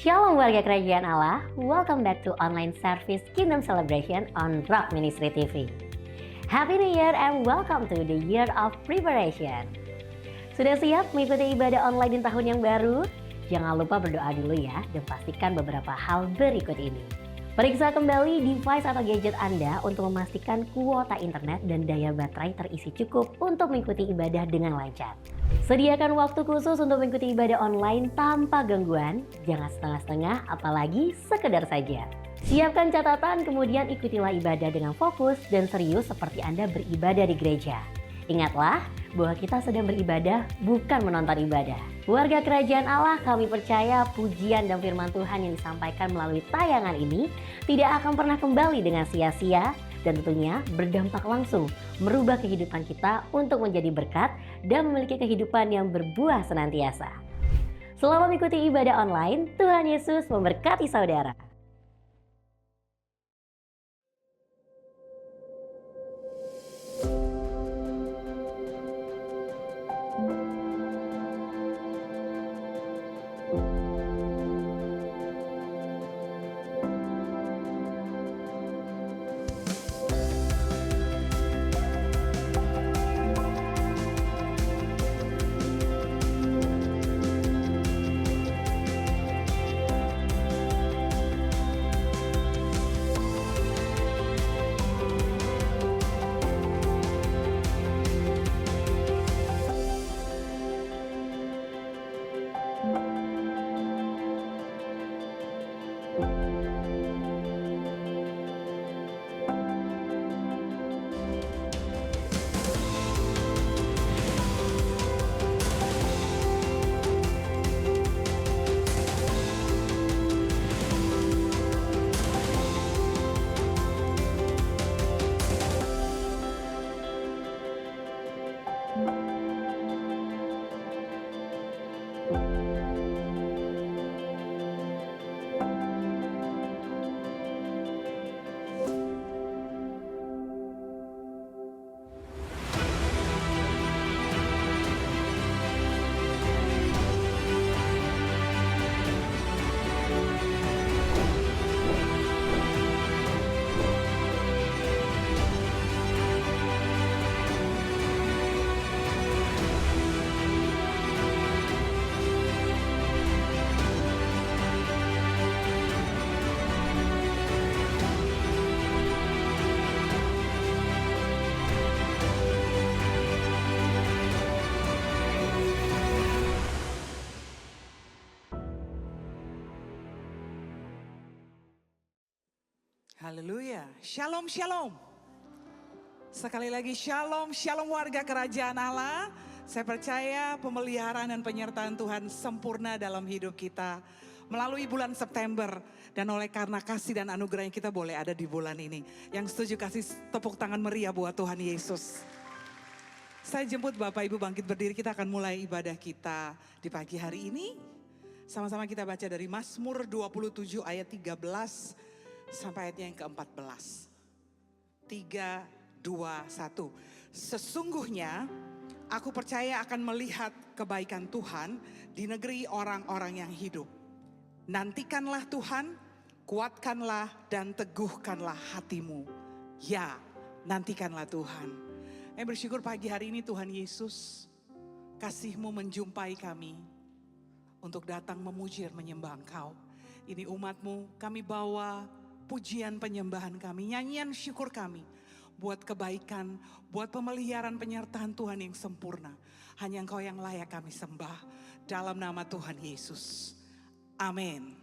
Shalom warga kerajaan Allah, welcome back to online service Kingdom Celebration on Rock Ministry TV. Happy New Year and welcome to the Year of Preparation. Sudah siap mengikuti ibadah online di tahun yang baru? Jangan lupa berdoa dulu ya dan pastikan beberapa hal berikut ini. Periksa kembali device atau gadget Anda untuk memastikan kuota internet dan daya baterai terisi cukup untuk mengikuti ibadah dengan lancar. Sediakan waktu khusus untuk mengikuti ibadah online tanpa gangguan, jangan setengah-setengah apalagi sekedar saja. Siapkan catatan kemudian ikutilah ibadah dengan fokus dan serius seperti Anda beribadah di gereja. Ingatlah bahwa kita sedang beribadah bukan menonton ibadah. Warga kerajaan Allah, kami percaya pujian dan firman Tuhan yang disampaikan melalui tayangan ini tidak akan pernah kembali dengan sia-sia dan tentunya berdampak langsung merubah kehidupan kita untuk menjadi berkat dan memiliki kehidupan yang berbuah senantiasa. Selamat mengikuti ibadah online, Tuhan Yesus memberkati saudara. Haleluya, shalom shalom. Sekali lagi shalom shalom warga kerajaan Allah. Saya percaya pemeliharaan dan penyertaan Tuhan sempurna dalam hidup kita melalui bulan September. Dan oleh karena kasih dan anugerahnya kita boleh ada di bulan ini. Yang setuju kasih tepuk tangan meriah buat Tuhan Yesus. Saya jemput Bapak Ibu bangkit berdiri, kita akan mulai ibadah kita di pagi hari ini. Sama-sama kita baca dari Mazmur 27 ayat 13 sampai ayatnya yang ke-14. 3, 2, 1. Sesungguhnya aku percaya akan melihat kebaikan Tuhan di negeri orang-orang yang hidup. Nantikanlah Tuhan, kuatkanlah dan teguhkanlah hatimu. Ya, nantikanlah Tuhan. Saya bersyukur pagi hari ini Tuhan Yesus, kasih-Mu menjumpai kami untuk datang memuji dan menyembah Engkau. Ini umat-Mu, kami bawa pujian penyembahan kami, nyanyian syukur kami buat kebaikan, buat pemeliharaan penyertaan Tuhan yang sempurna. Hanya Engkau yang layak kami sembah dalam nama Tuhan Yesus. Amin.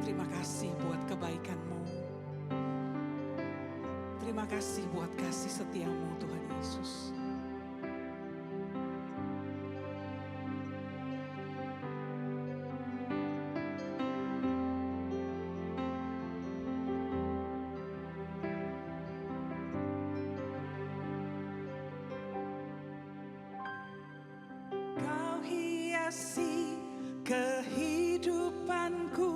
Terima kasih buat kebaikan-Mu. Terima kasih buat kasih setia-Mu Tuhan Yesus. Kau hiasi kehidupanku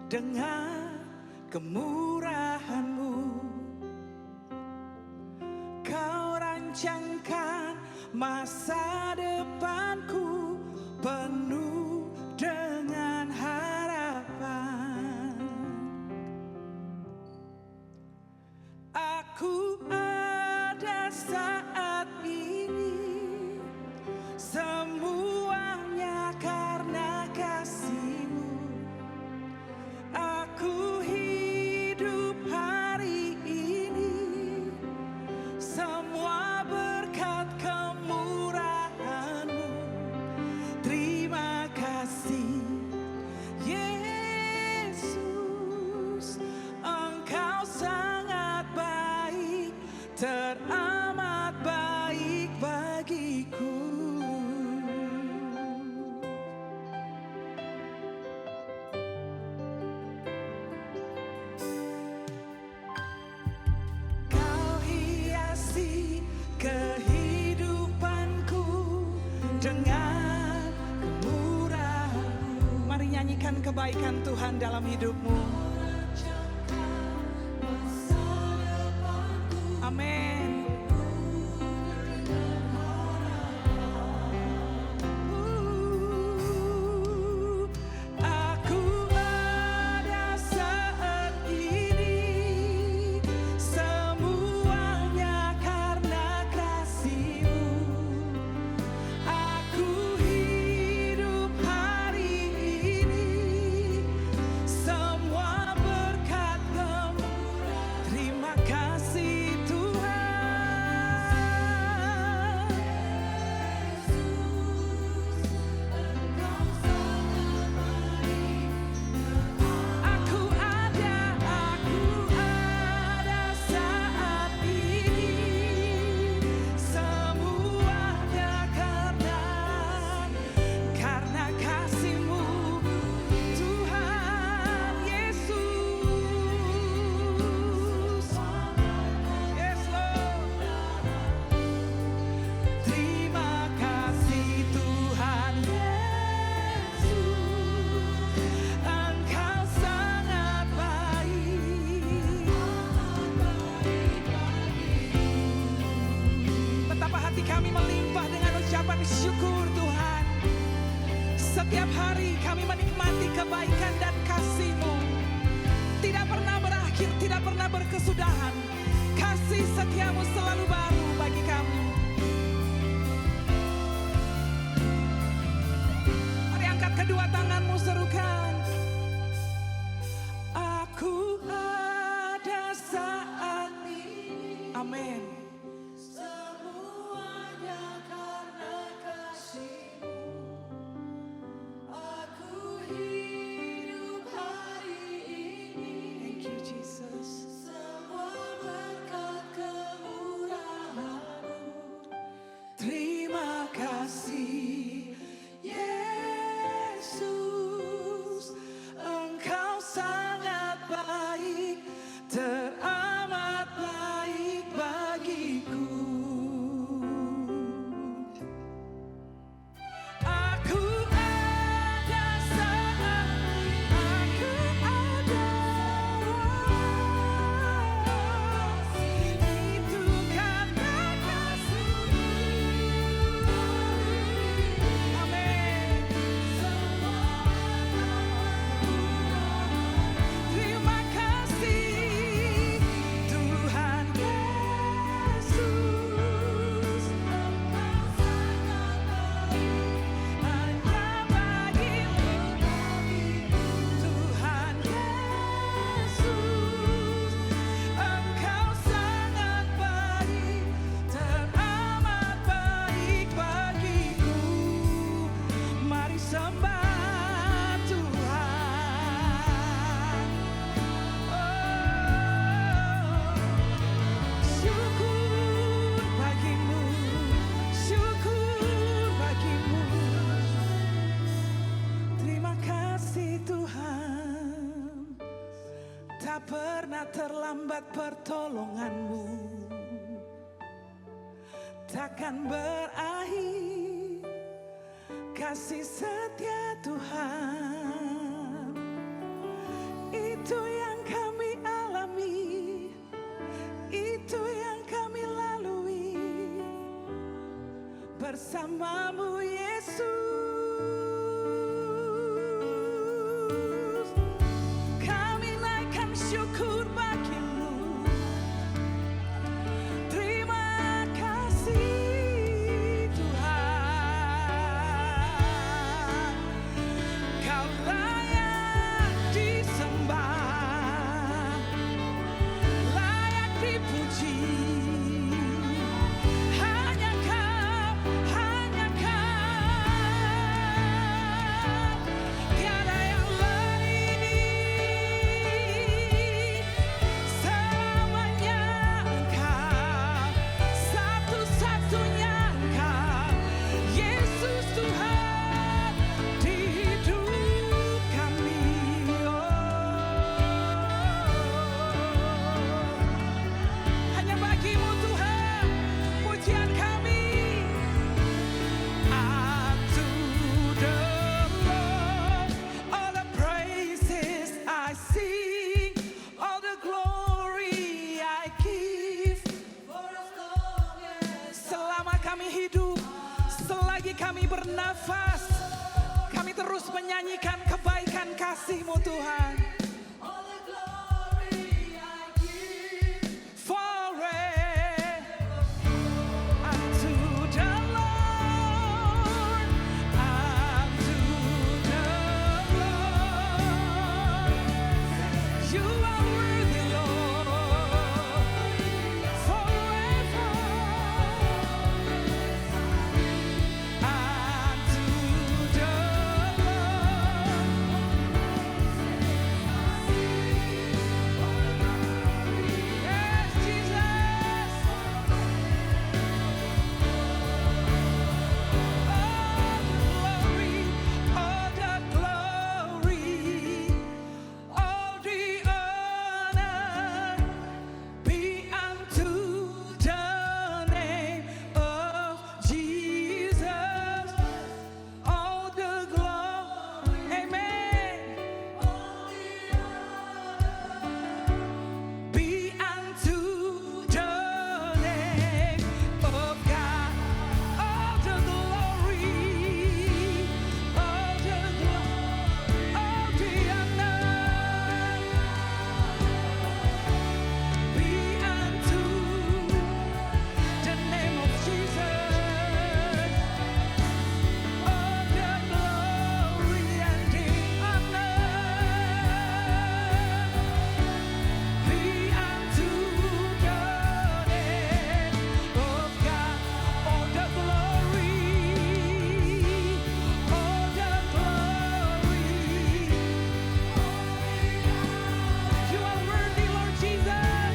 dengan kemurahan-Mu. masa depanku penuh dengan harapan. Aku ada saat ini, semuanya karena kasih-Mu. Aku hidup hari ini, semua berkat kemurahan-Mu. Terima kasih Yesus, Engkau sangat baik, teramat baik bagiku. Kau hiasi kehidupanku dengan kemurahan-Mu. Mari nyanyikan kebaikan Tuhan dalam hidupmu. Amin. Aku ada saat ini, semuanya karena kasih-Mu. Aku hidup hari ini, semua berkat kemurahan. Terima kasih Tuhan. Aku ada saat ini, semuanya karena kasih-Mu, Tuhan Yesus. Yes Lord. Terima kasih Tuhan Yesus, Engkau sangat baik. Betapa hati kami melimpah dengan ucapan syukur Tuhan. Setiap hari kami menikmati kebaikan dan kasih-Mu. Tidak pernah berakhir, tidak pernah berkesudahan. Kasih setia-Mu selalu baru bagi kami. Mari angkat kedua tanganmu, serukan. Aku ada saat ini. Amin. Semuanya karena kasih-Mu. Aku hidup hari ini. Thank you Jesus. Semua berkat kemurahan-Mu. Terima kasih Yesus, Engkau sangat baik, teramat baik bagiku. Aku ada saat, aku ada. Itu karena kasih-Mu. Amin. Terima kasih Tuhan Yesus, Engkau sangat baik, hanya bagimu. Tuhan Yesus, Engkau sangat baik, teramat baik bagiku. Mari sembah Tuhan. Syukur bagimu, syukur bagimu. Terima kasih Tuhan, tak pernah terlambat pertolongan-Mu, takkan berakhir kasih setia Tuhan. Itu yang kami alami, itu yang kami lalui. namamu Yesus. Kami naikkan syukur bagimu. Terima kasih Tuhan. Kau layak disembah, layak dipuji. Hanya Kau, hanya Kau. Tiada yang lain. Selamanya Engkau, satu-satunya Engkau, Yesus Tuhan di hidup kami. Hanya bagimu Tuhan pujian kami. Unto the Lord all the praises I sing, all the glory I give. Selama kami hidup, selagi kami bernafas, kami terus menyanyikan kebaikan kasih-Mu Tuhan. Forever unto the Lord, unto the Lord. You are worthy, Lord, forever. Unto the Yes, Jesus. All the glory, all the honor be unto the name of Jesus. All the glory, amen. Be unto the name of God. All the glory, all the all the honor be unto the name of Jesus. All the glory and the honor be unto the name of God. All the glory, all the glory. You are worthy, Lord Jesus.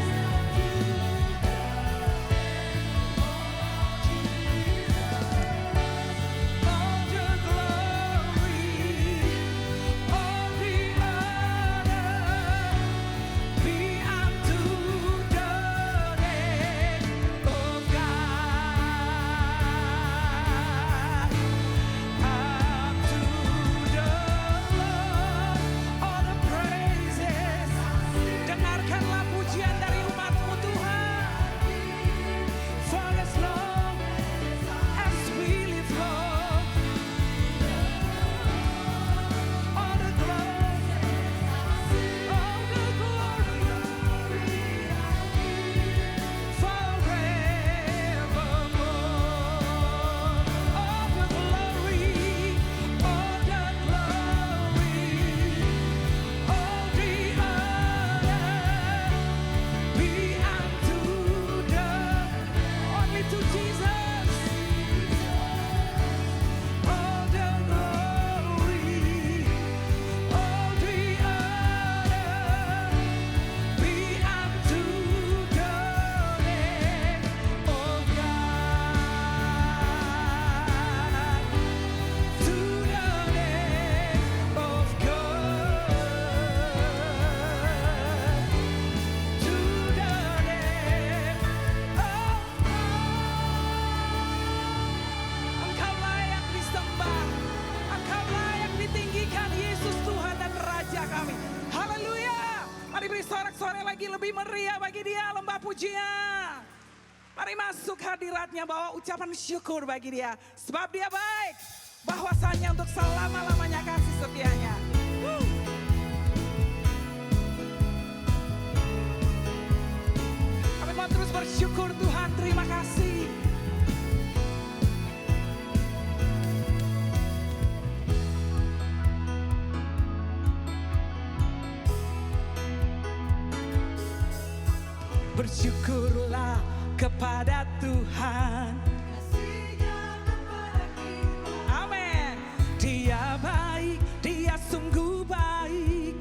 All the glory, all the honor be unto the name of God. Unto the Lord all the praises. Dengarkanlah pujian dari umat-Mu Tuhan. For as long as we live, Lord, all the glory, all the glory, forevermore. All the glory, all the glory, all the honor be unto the only to Jesus. All the glory, all the honor be unto the name of God. To the name of God. To the name of Engkau layak disembah, Engkau layak ditinggikan, Yesus Tuhan dan Raja kami. Haleluya. Mari beri sorak-sorai lagi lebih meriah bagi Dia, lembah pujian. Mari masuk hadiratnya, bawa ucapan syukur bagi dia. Sebab dia baik, bahwasanya untuk selama-lamanya kasih setianya. Kami mau terus bersyukur Tuhan, terima kasih. Bersyukurlah kepada Tuhan. Amin. Dia baik, dia sungguh baik.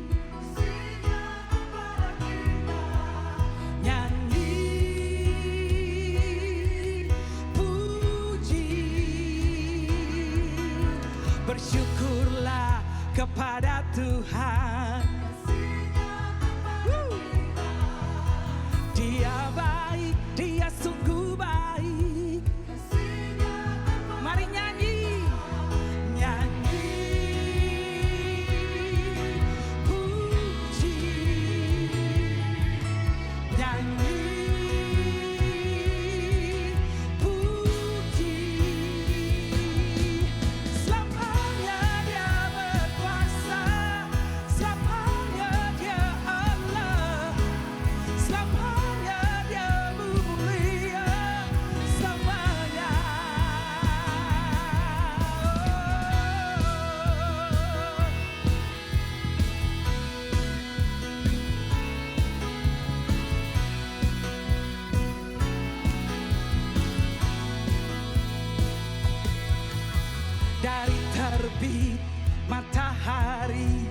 Nyanyi puji. Bersyukurlah kepada Tuhan. Dia baik, dia sungguh baik. Mari nyanyi, nyanyi puji, nyanyi puji. Selamanya dia berkuasa, selamanya dia Allah, selamanya dia mulia, selamanya. Dari terbit matahari,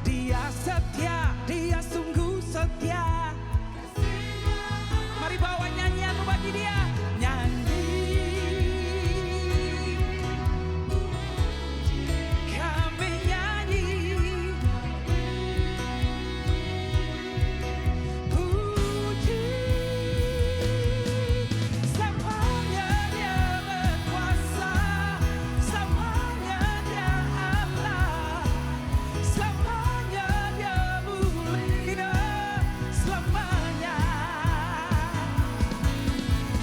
dia setia, dia sungguh setia. Mari bawa nyanyian bagi dia. Nyanyi, kami nyanyi puji. Selamanya dia berkuasa, selamanya dia Allah, selamanya dia mulia, selamanya.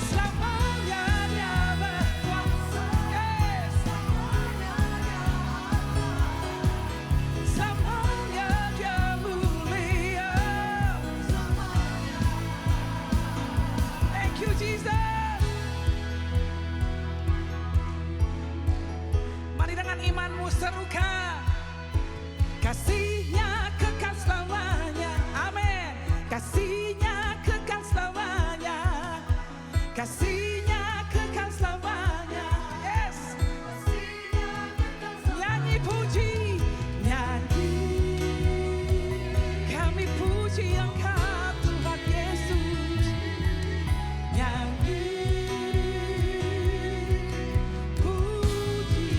Selamanya dia berkuasa, yes. Selamanya dia mulia. Thank you Jesus. Mari dengan imanmu serukan. Kasihnya kekal selamanya, amin. Kasihnya kekal selamanya, kasihnya kekal selamanya, yes. Nyanyi puji, nyanyi, kami puji Engkau Tuhan Yesus. Nyanyi puji.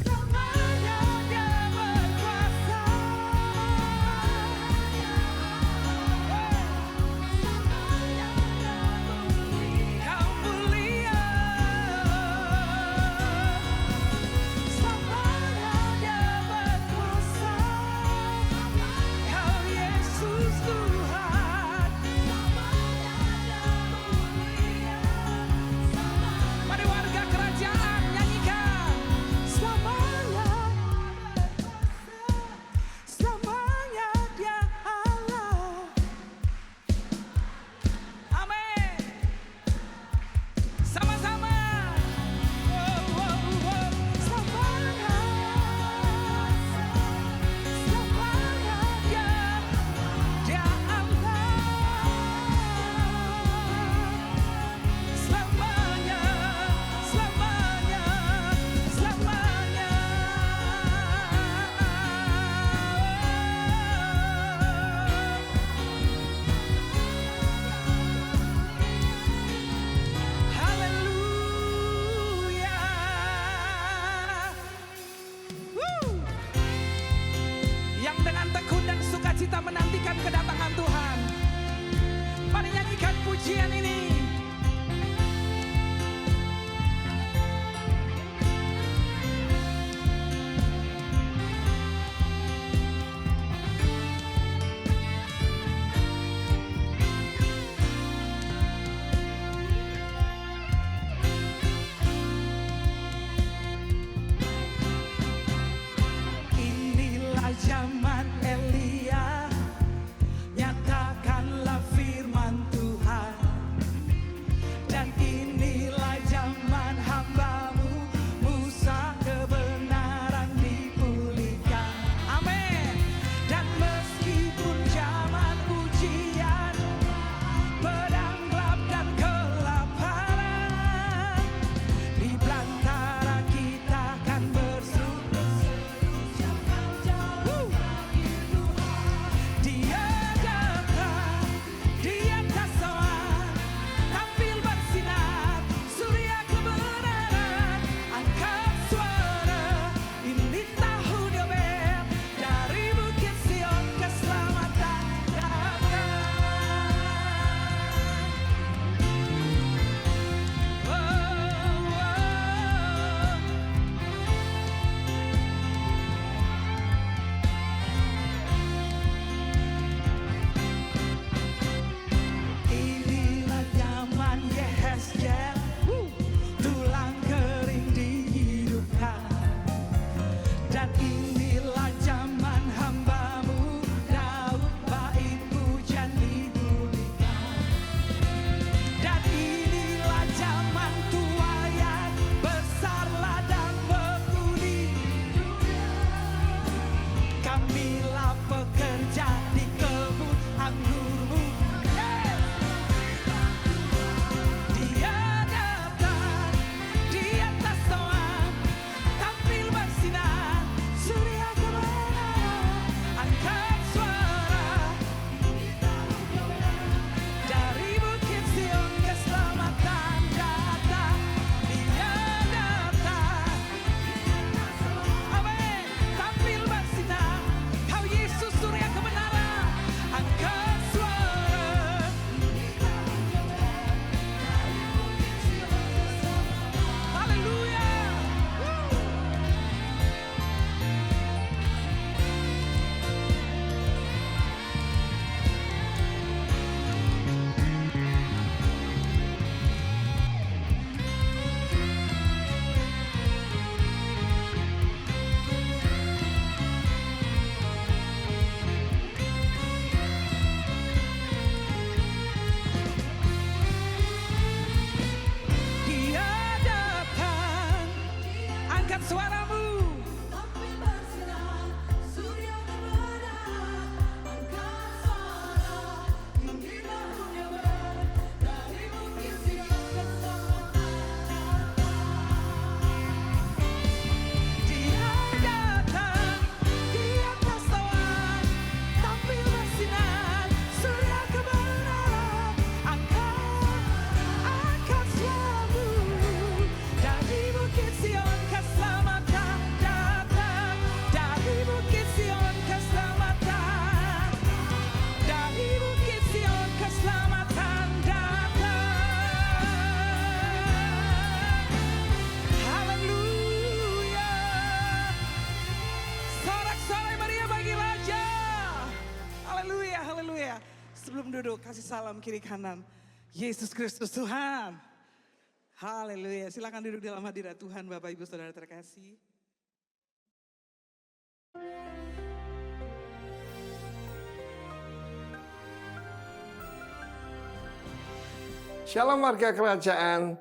Selamanya dia berkuasa, Kau mulia. Selamanya dia berkuasa, Kau Yesus Tuhan. Mari warga kerajaan nyanyikan. Selamanya berkuasa, selamanya dia Allah. Amin. Sama-sama. Oh, oh, oh. Selamanya, selamanya dia Allah. Selamanya, selamanya, selamanya. Haleluya. Yang dengan tekun dan sukacita menantikan kedatangan Tuhan, mari nyanyikan pujian ini. duduk, kasih salam kiri kanan. Yesus Kristus Tuhan. Haleluya. Silakan duduk dalam hadirat Tuhan, Bapak Ibu Saudara terkasih. Shalom warga kerajaan,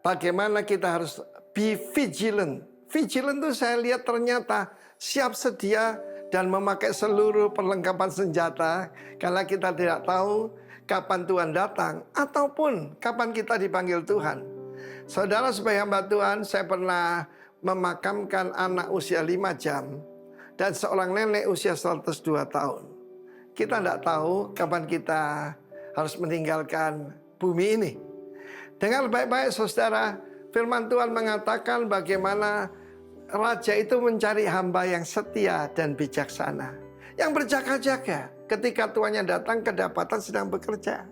bagaimana kita harus be vigilant. Vigilant itu saya lihat ternyata siap sedia dan memakai seluruh perlengkapan senjata. Karena kita tidak tahu kapan Tuhan datang ataupun kapan kita dipanggil Tuhan. Saudara sebagai hamba Tuhan, saya pernah memakamkan anak usia 5 jam dan seorang nenek usia 102 tahun. Kita tidak tahu kapan kita harus meninggalkan bumi ini. Dengar baik-baik saudara, firman Tuhan mengatakan bagaimana raja itu mencari hamba yang setia dan bijaksana, yang berjaga-jaga ketika tuannya datang kedapatan sedang bekerja.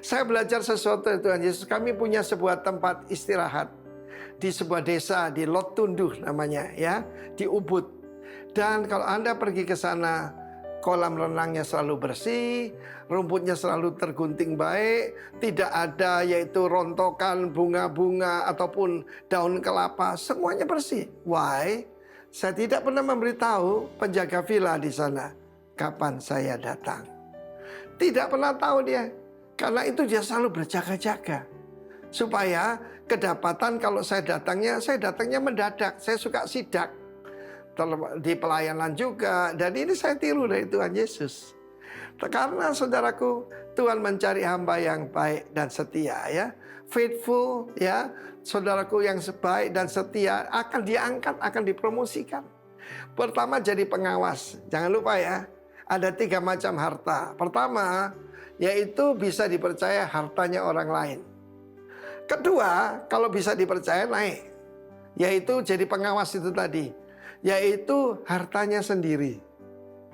Saya belajar sesuatu dari Tuhan Yesus. Kami punya sebuah tempat istirahat di sebuah desa di Lot Tunduh namanya ya, di Ubud. Dan kalau Anda pergi ke sana, kolam renangnya selalu bersih, rumputnya selalu tergunting baik, tidak ada yaitu rontokan bunga-bunga ataupun daun kelapa, semuanya bersih. Why? Saya tidak pernah memberitahu penjaga villa di sana kapan saya datang. Tidak pernah tahu dia, karena itu dia selalu berjaga-jaga. Supaya kedapatan kalau saya datangnya mendadak, saya suka sidak. Di pelayanan juga, dan ini saya tiru dari Tuhan Yesus. Karena saudaraku, Tuhan mencari hamba yang baik dan setia ya, faithful ya, saudaraku yang baik dan setia akan diangkat, akan dipromosikan. Pertama jadi pengawas, jangan lupa ya, ada 3 macam harta. Pertama, yaitu bisa dipercaya hartanya orang lain. Kedua, kalau bisa dipercaya naik, yaitu jadi pengawas itu tadi, yaitu hartanya sendiri.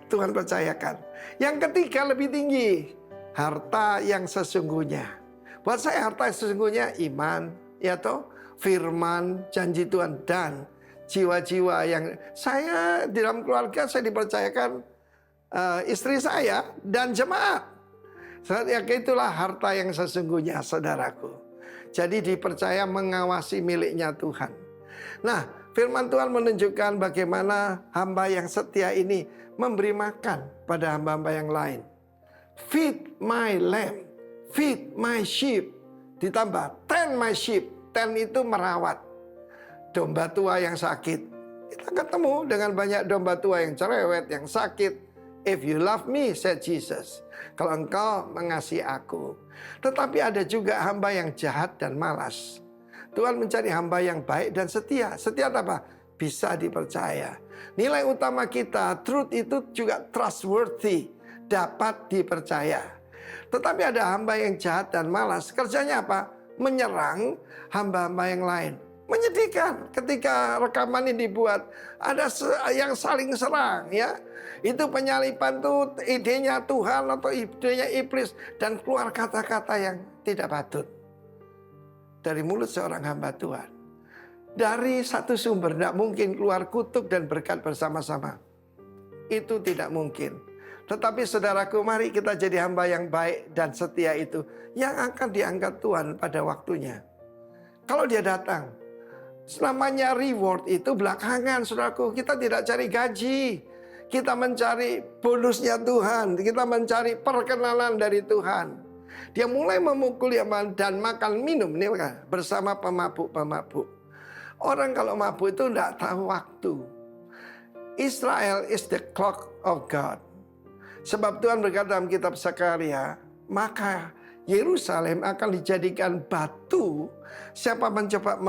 Tuhan percayakan. Yang ketiga lebih tinggi, harta yang sesungguhnya. Buat saya harta yang sesungguhnya iman, ya toh, firman, janji Tuhan, dan jiwa-jiwa yang saya di dalam keluarga saya dipercayakan istri saya dan jemaat. Itulah harta yang sesungguhnya, saudaraku. Jadi dipercaya mengawasi miliknya Tuhan. Nah, firman Tuhan menunjukkan bagaimana hamba yang setia ini memberi makan pada hamba-hamba yang lain. Feed my lamb, feed my sheep. Ditambah, tend my sheep. Tend itu merawat. Domba tua yang sakit. Kita ketemu dengan banyak domba tua yang cerewet, yang sakit. If you love me, said Jesus. Kalau engkau mengasihi aku. Tetapi ada juga hamba yang jahat dan malas. Tuhan mencari hamba yang baik dan setia. Setia apa? Bisa dipercaya. Nilai utama kita, truth itu juga trustworthy, dapat dipercaya. Tetapi ada hamba yang jahat dan malas. Kerjanya apa? Menyerang hamba-hamba yang lain. Menyedihkan ketika rekaman ini dibuat. Ada yang saling serang ya. Itu penyalipan tuh idenya Tuhan atau idenya iblis. Dan keluar kata-kata yang tidak patut dari mulut seorang hamba Tuhan. Dari satu sumber tidak mungkin keluar kutuk dan berkat bersama-sama. Itu tidak mungkin. Tetapi saudaraku, mari kita jadi hamba yang baik dan setia itu, yang akan diangkat Tuhan pada waktunya. Kalau dia datang, selamanya reward itu belakangan, saudaraku. Kita tidak cari gaji, kita mencari bonusnya Tuhan, kita mencari perkenalan dari Tuhan. Dia mulai memukul dan makan minum nih bersama pemabuk-pemabuk. Orang kalau mabuk itu tidak tahu waktu. Israel is the clock of God. Sebab Tuhan berkata dalam kitab Zakaria, maka Yerusalem akan dijadikan batu. Siapa mencoba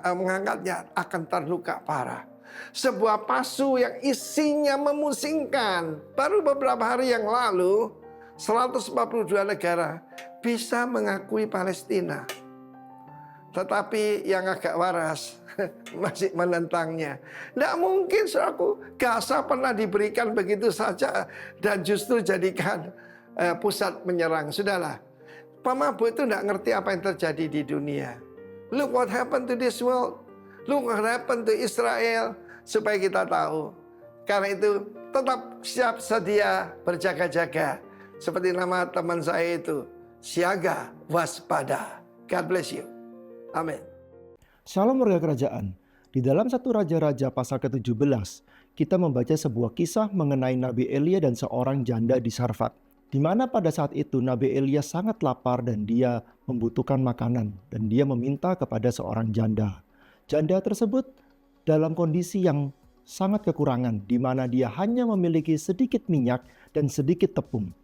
mengangkatnya akan terluka parah. Sebuah pasu yang isinya memusingkan. Baru beberapa hari yang lalu 142 negara bisa mengakui Palestina. Tetapi yang agak waras masih menentangnya. Tidak mungkin, saudaraku, Gaza pernah diberikan begitu saja dan justru jadikan pusat menyerang. Sudahlah, pemabuk itu tidak ngerti apa yang terjadi di dunia. Look what happened to this world. Look what happened to Israel. Supaya kita tahu. Karena itu tetap siap sedia berjaga-jaga. Seperti nama teman saya itu, siaga, waspada. God bless you. Amin. Shalom warga kerajaan. Di dalam 1 Raja-Raja pasal ke-17, kita membaca sebuah kisah mengenai Nabi Elia dan seorang janda di Sarfat. Di mana pada saat itu Nabi Elia sangat lapar dan dia membutuhkan makanan. Dan dia meminta kepada seorang janda. Janda tersebut dalam kondisi yang sangat kekurangan, di mana dia hanya memiliki sedikit minyak dan sedikit tepung.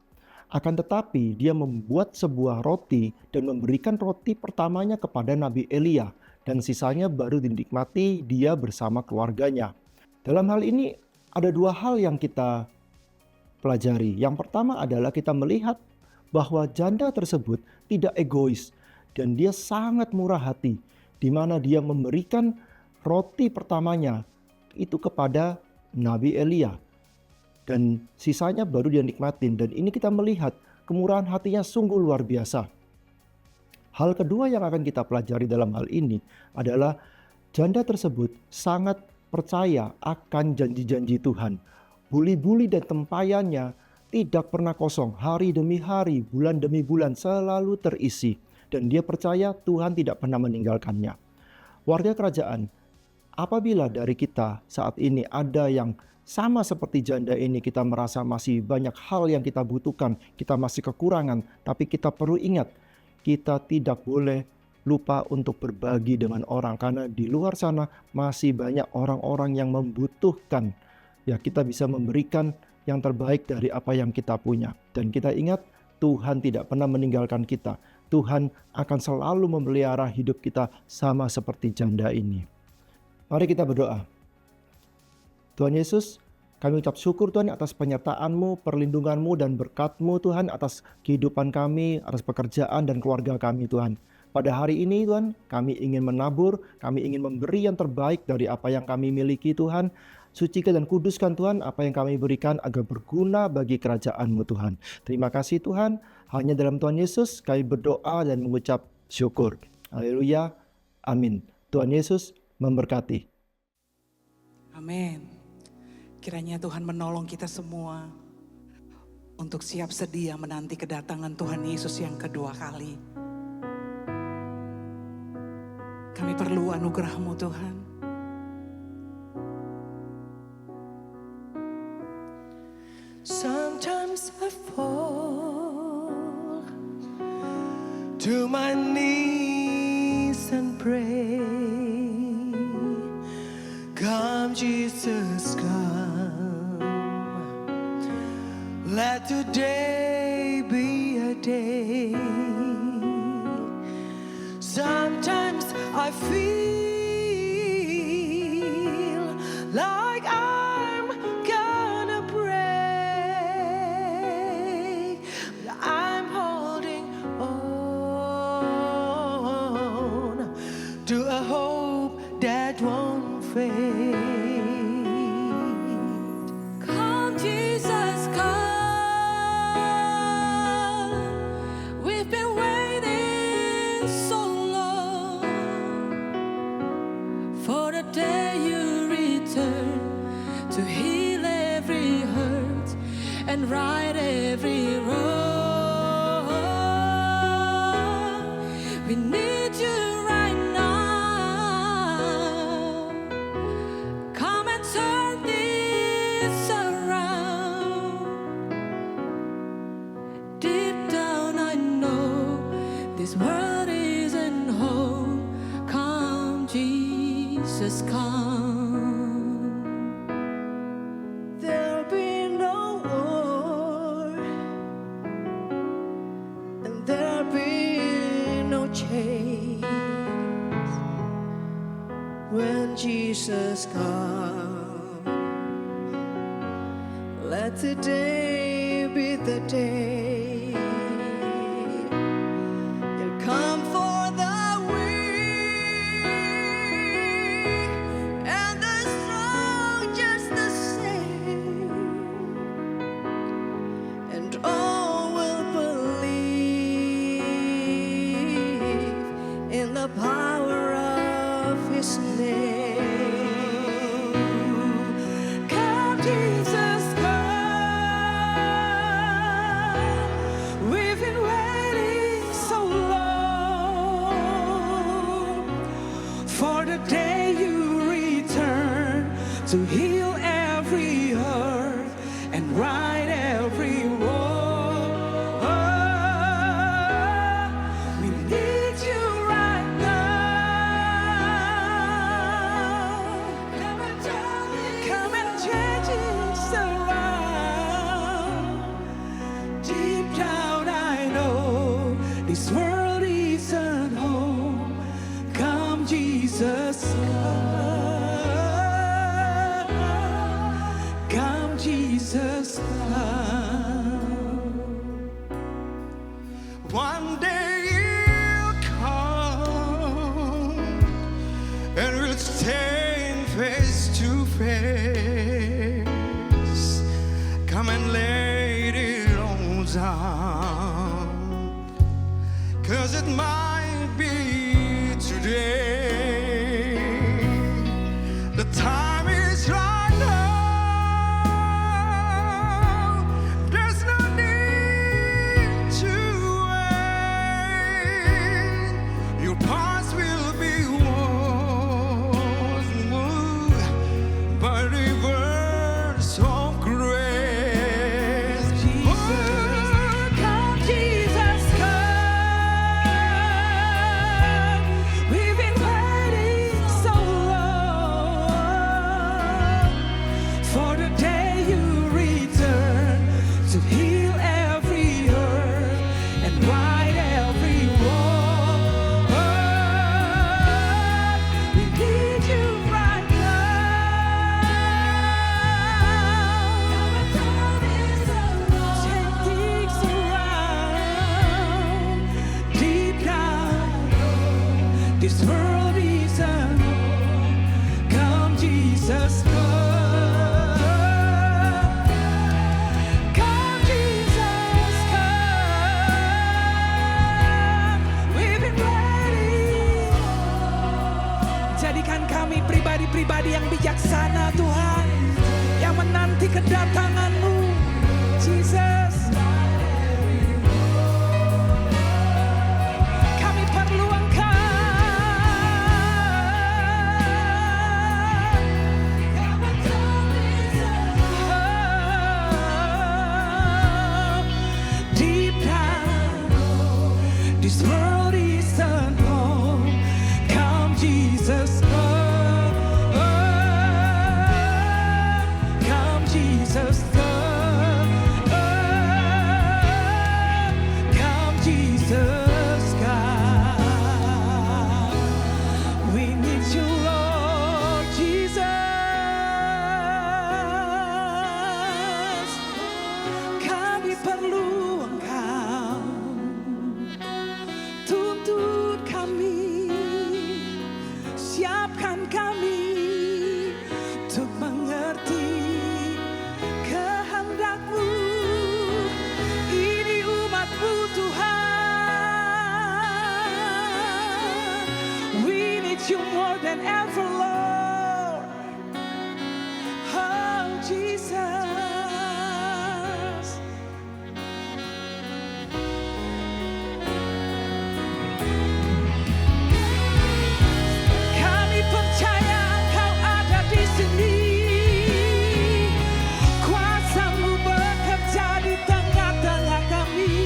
Akan tetapi dia membuat sebuah roti dan memberikan roti pertamanya kepada Nabi Elia. Dan sisanya baru dinikmati dia bersama keluarganya. Dalam hal ini ada dua hal yang kita pelajari. Yang pertama adalah kita melihat bahwa janda tersebut tidak egois dan dia sangat murah hati, di mana dia memberikan roti pertamanya itu kepada Nabi Elia dan sisanya baru dia nikmatin. Dan ini kita melihat kemurahan hatinya sungguh luar biasa. Hal kedua yang akan kita pelajari dalam hal ini adalah janda tersebut sangat percaya akan janji-janji Tuhan. Buli-buli dan tempayannya tidak pernah kosong. Hari demi hari, bulan demi bulan selalu terisi. Dan dia percaya Tuhan tidak pernah meninggalkannya. Warga kerajaan, apabila dari kita saat ini ada yang sama seperti janda ini, kita merasa masih banyak hal yang kita butuhkan, kita masih kekurangan, tapi kita perlu ingat, kita tidak boleh lupa untuk berbagi dengan orang, karena di luar sana masih banyak orang-orang yang membutuhkan. Ya, kita bisa memberikan yang terbaik dari apa yang kita punya. Dan kita ingat, Tuhan tidak pernah meninggalkan kita. Tuhan akan selalu memelihara hidup kita sama seperti janda ini. Mari kita berdoa. Tuhan Yesus, kami ucap syukur Tuhan atas penyertaan-Mu, perlindungan-Mu dan berkat-Mu Tuhan atas kehidupan kami, atas pekerjaan dan keluarga kami Tuhan. Pada hari ini Tuhan, kami ingin menabur, kami ingin memberi yang terbaik dari apa yang kami miliki Tuhan. Sucikan dan kuduskan Tuhan apa yang kami berikan agar berguna bagi kerajaan-Mu Tuhan. Terima kasih Tuhan, hanya dalam Tuhan Yesus kami berdoa dan mengucap syukur. Haleluya, amin. Tuhan Yesus memberkati. Amin. Kiranya Tuhan menolong kita semua untuk siap sedia menanti kedatangan Tuhan Yesus yang kedua kali. Kami perlu anugerah-Mu Tuhan. Sometimes I fall to my knees and pray. Come Jesus, come. Let today be a day. Sometimes I feel like I'm gonna break, but I'm holding on to a hope that won't fade. Come, Jesus, come. We've been waiting so long for the day you return to heal every hurt and right every wrong. We need you right now. Come and turn this around. Deep down I know this world isn't home. Come Jesus, come. There'll be no war, and there'll be no chains when Jesus comes. Let today be the day. He'll come for the weak and the strong just the same, and all will believe in the power of His name. Come Jesus, come. to heal every hurt and right every wrong. We need you right now. Come and change us around. Deep down I know this world isn't home. Come Jesus, come Jesus, come. One day you'll come and we'll stand face to face. Come and lay it all down, 'cause it might be today. The time is right now. There's no need to wait. Your past will be washed by rivers of grace. Come Jesus, come. We've been waiting so long for the day you return to heal every hurt and right every wrong. We need you right now. Take things around. Deep down, this world isn't home. Come Jesus, come. Come Jesus, come. We've been waiting. Jadikan kami pribadi-pribadi yang bijaksana Tuhan, yang menanti kedatangan-Mu, Jesus. Kami perlu Engkau. Deep down, this world isn't home. Come Jesus, come. Come Jesus, come. Come Jesus, come. We need you, Lord Jesus. Kami perlu Engkau. Tuntut kami, siapkan kami untuk mengerti kehendak-Mu. Ini umat-Mu Tuhan. We need you more than ever, Lord. Oh Jesus. Kami percaya Engkau ada di sini. Kuasa-Mu bekerja di tengah-tengah kami.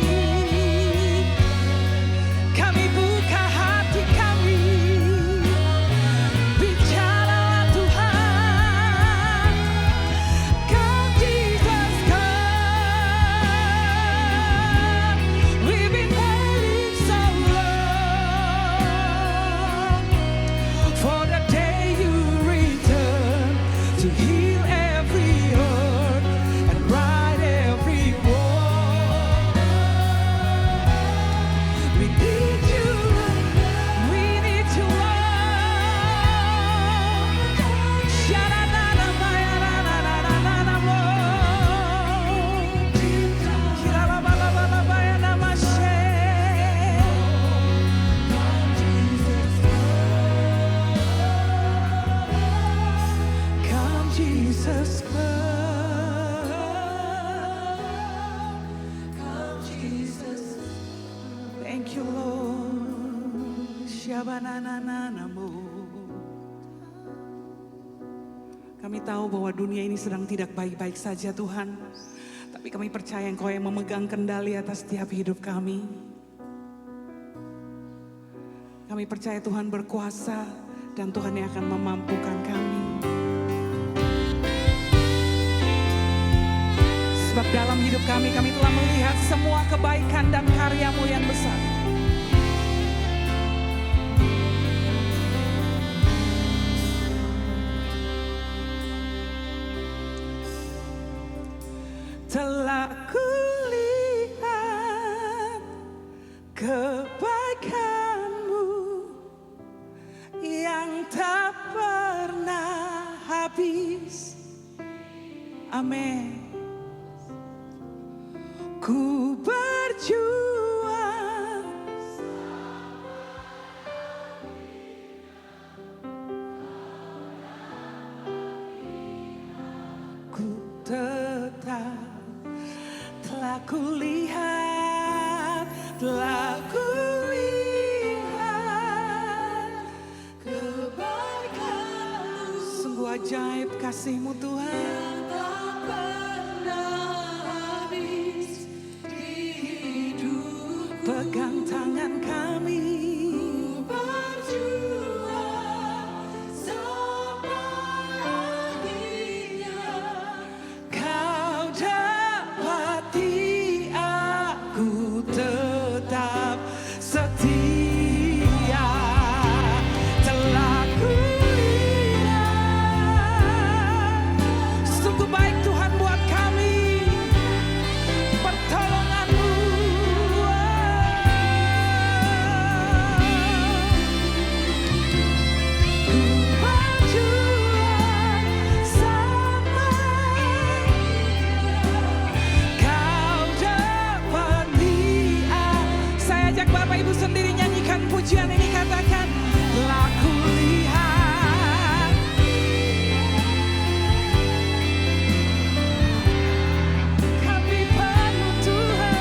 Kami buka hati kami. Bicaralah Tuhan. Come Jesus, come. We've been waiting so long for the day you return to heal every hurt and right every wrong. We need you, we need you, Lord. Sha-na-na-na-ma-ya-na-na-na-na-na-mo. Kira-la-ba-la-ba-la-ba-ya-na-ma-she. Come Jesus, come Jesus. Thank you, Lord. Shabanananamo. Kami tahu bahwa dunia ini sedang tidak baik-baik saja Tuhan. Tapi kami percaya Engkau yang memegang kendali atas setiap hidup kami. Kami percaya Tuhan berkuasa dan Tuhan yang akan memampukan kami. Sebab dalam hidup kami telah melihat semua kebaikan dan karya-Mu yang besar. Telah kulihat kebaikan-Mu yang tak pernah habis. Amin. Ku berjuang ku tetap telah kulihat kebaikan-Mu. Sungguh ajaib kasih-Mu Tuhan. Pegang tangan kami, berjuang sampai akhirnya. Kau dapati aku tetap setia. Telah kulihat sungguh baik Tuhan buat kami. Pertolongan-Mu. Bapak Ibu sendiri nyanyikan pujian ini, katakan telah kulihat kami penuh Tuhan.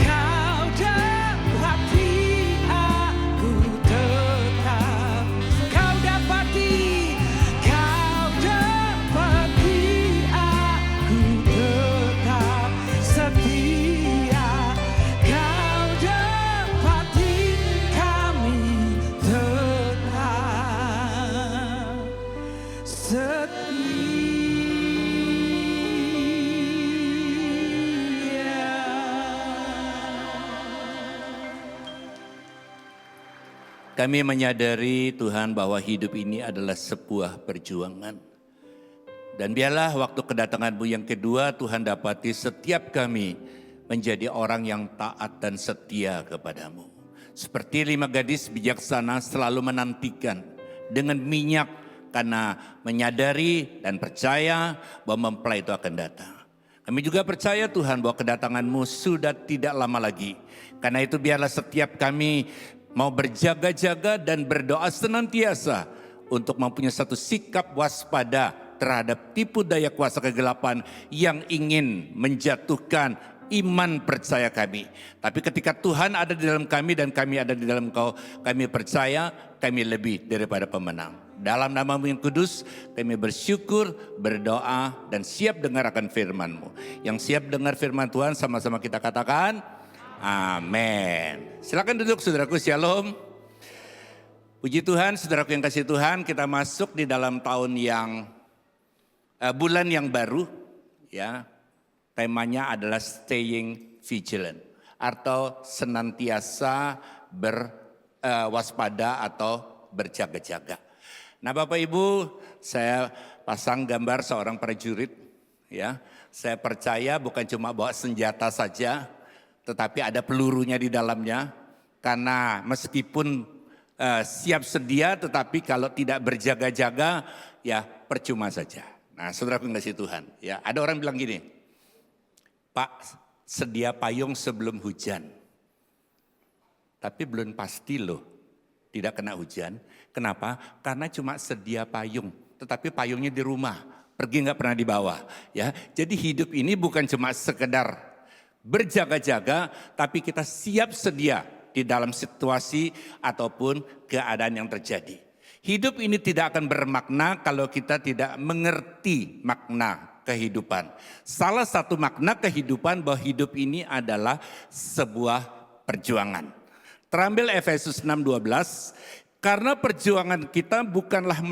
Kau dapati Kami menyadari Tuhan bahwa hidup ini adalah sebuah perjuangan. Dan biarlah waktu kedatangan-Mu yang kedua Tuhan dapati setiap kami menjadi orang yang taat dan setia kepada-Mu. Seperti 5 gadis bijaksana selalu menantikan dengan minyak karena menyadari dan percaya bahwa mempelai itu akan datang. Kami juga percaya Tuhan bahwa kedatangan-Mu sudah tidak lama lagi. Karena itu biarlah setiap kami mau berjaga-jaga dan berdoa senantiasa untuk mempunyai satu sikap waspada terhadap tipu daya kuasa kegelapan yang ingin menjatuhkan iman percaya kami. Tapi ketika Tuhan ada di dalam kami dan kami ada di dalam Engkau, kami percaya kami lebih daripada pemenang. Dalam nama-Mu yang kudus, kami bersyukur, berdoa, dan siap dengar akan firman-Mu. Yang siap dengar firman Tuhan sama-sama kita katakan, amin. Silakan duduk saudaraku, shalom. Puji Tuhan, saudaraku yang kasih Tuhan, kita masuk di dalam tahun yang bulan yang baru, ya. Temanya adalah staying vigilant atau senantiasa berwaspada atau berjaga-jaga. Nah, Bapak Ibu, saya pasang gambar seorang prajurit, ya. Saya percaya bukan cuma bawa senjata saja, tetapi ada pelurunya di dalamnya. Karena meskipun siap sedia, tetapi kalau tidak berjaga-jaga, ya percuma saja. Nah, saudaraku yang kasih Tuhan, ya ada orang bilang gini, Pak, sedia payung sebelum hujan. Tapi belum pasti loh tidak kena hujan. Kenapa? Karena cuma sedia payung, tetapi payungnya di rumah. pergi nggak pernah dibawa. Ya, jadi hidup ini bukan cuma sekedar berjaga-jaga, tapi kita siap sedia di dalam situasi ataupun keadaan yang terjadi. Hidup ini tidak akan bermakna kalau kita tidak mengerti makna kehidupan. Salah satu makna kehidupan bahwa hidup ini adalah sebuah perjuangan. Terambil Efesus 6:12, karena perjuangan kita bukanlah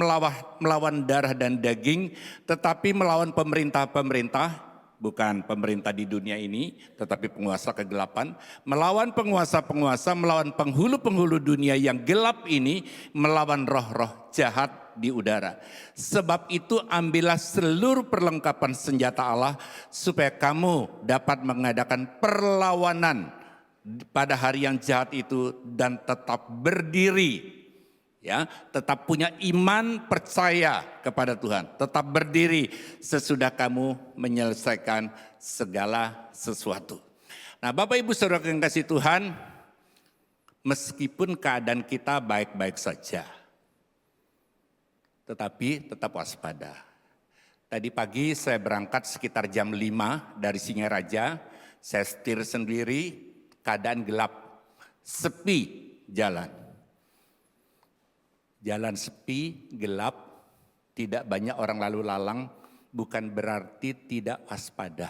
melawan darah dan daging, tetapi melawan pemerintah-pemerintah, bukan pemerintah di dunia ini, tetapi penguasa kegelapan, melawan penguasa-penguasa, melawan penghulu-penghulu dunia yang gelap ini, melawan roh-roh jahat di udara. Sebab itu ambillah seluruh perlengkapan senjata Allah supaya kamu dapat mengadakan perlawanan pada hari yang jahat itu dan tetap berdiri. Ya, tetap punya iman, percaya kepada Tuhan, tetap berdiri sesudah kamu menyelesaikan segala sesuatu. Nah, Bapak Ibu Saudara yang kasih Tuhan, meskipun keadaan kita baik-baik saja, tetapi tetap waspada. Tadi pagi saya berangkat sekitar jam 5 dari Singaraja, saya setir sendiri, keadaan gelap, sepi jalan. Jalan sepi, gelap, tidak banyak orang lalu lalang, bukan berarti tidak waspada.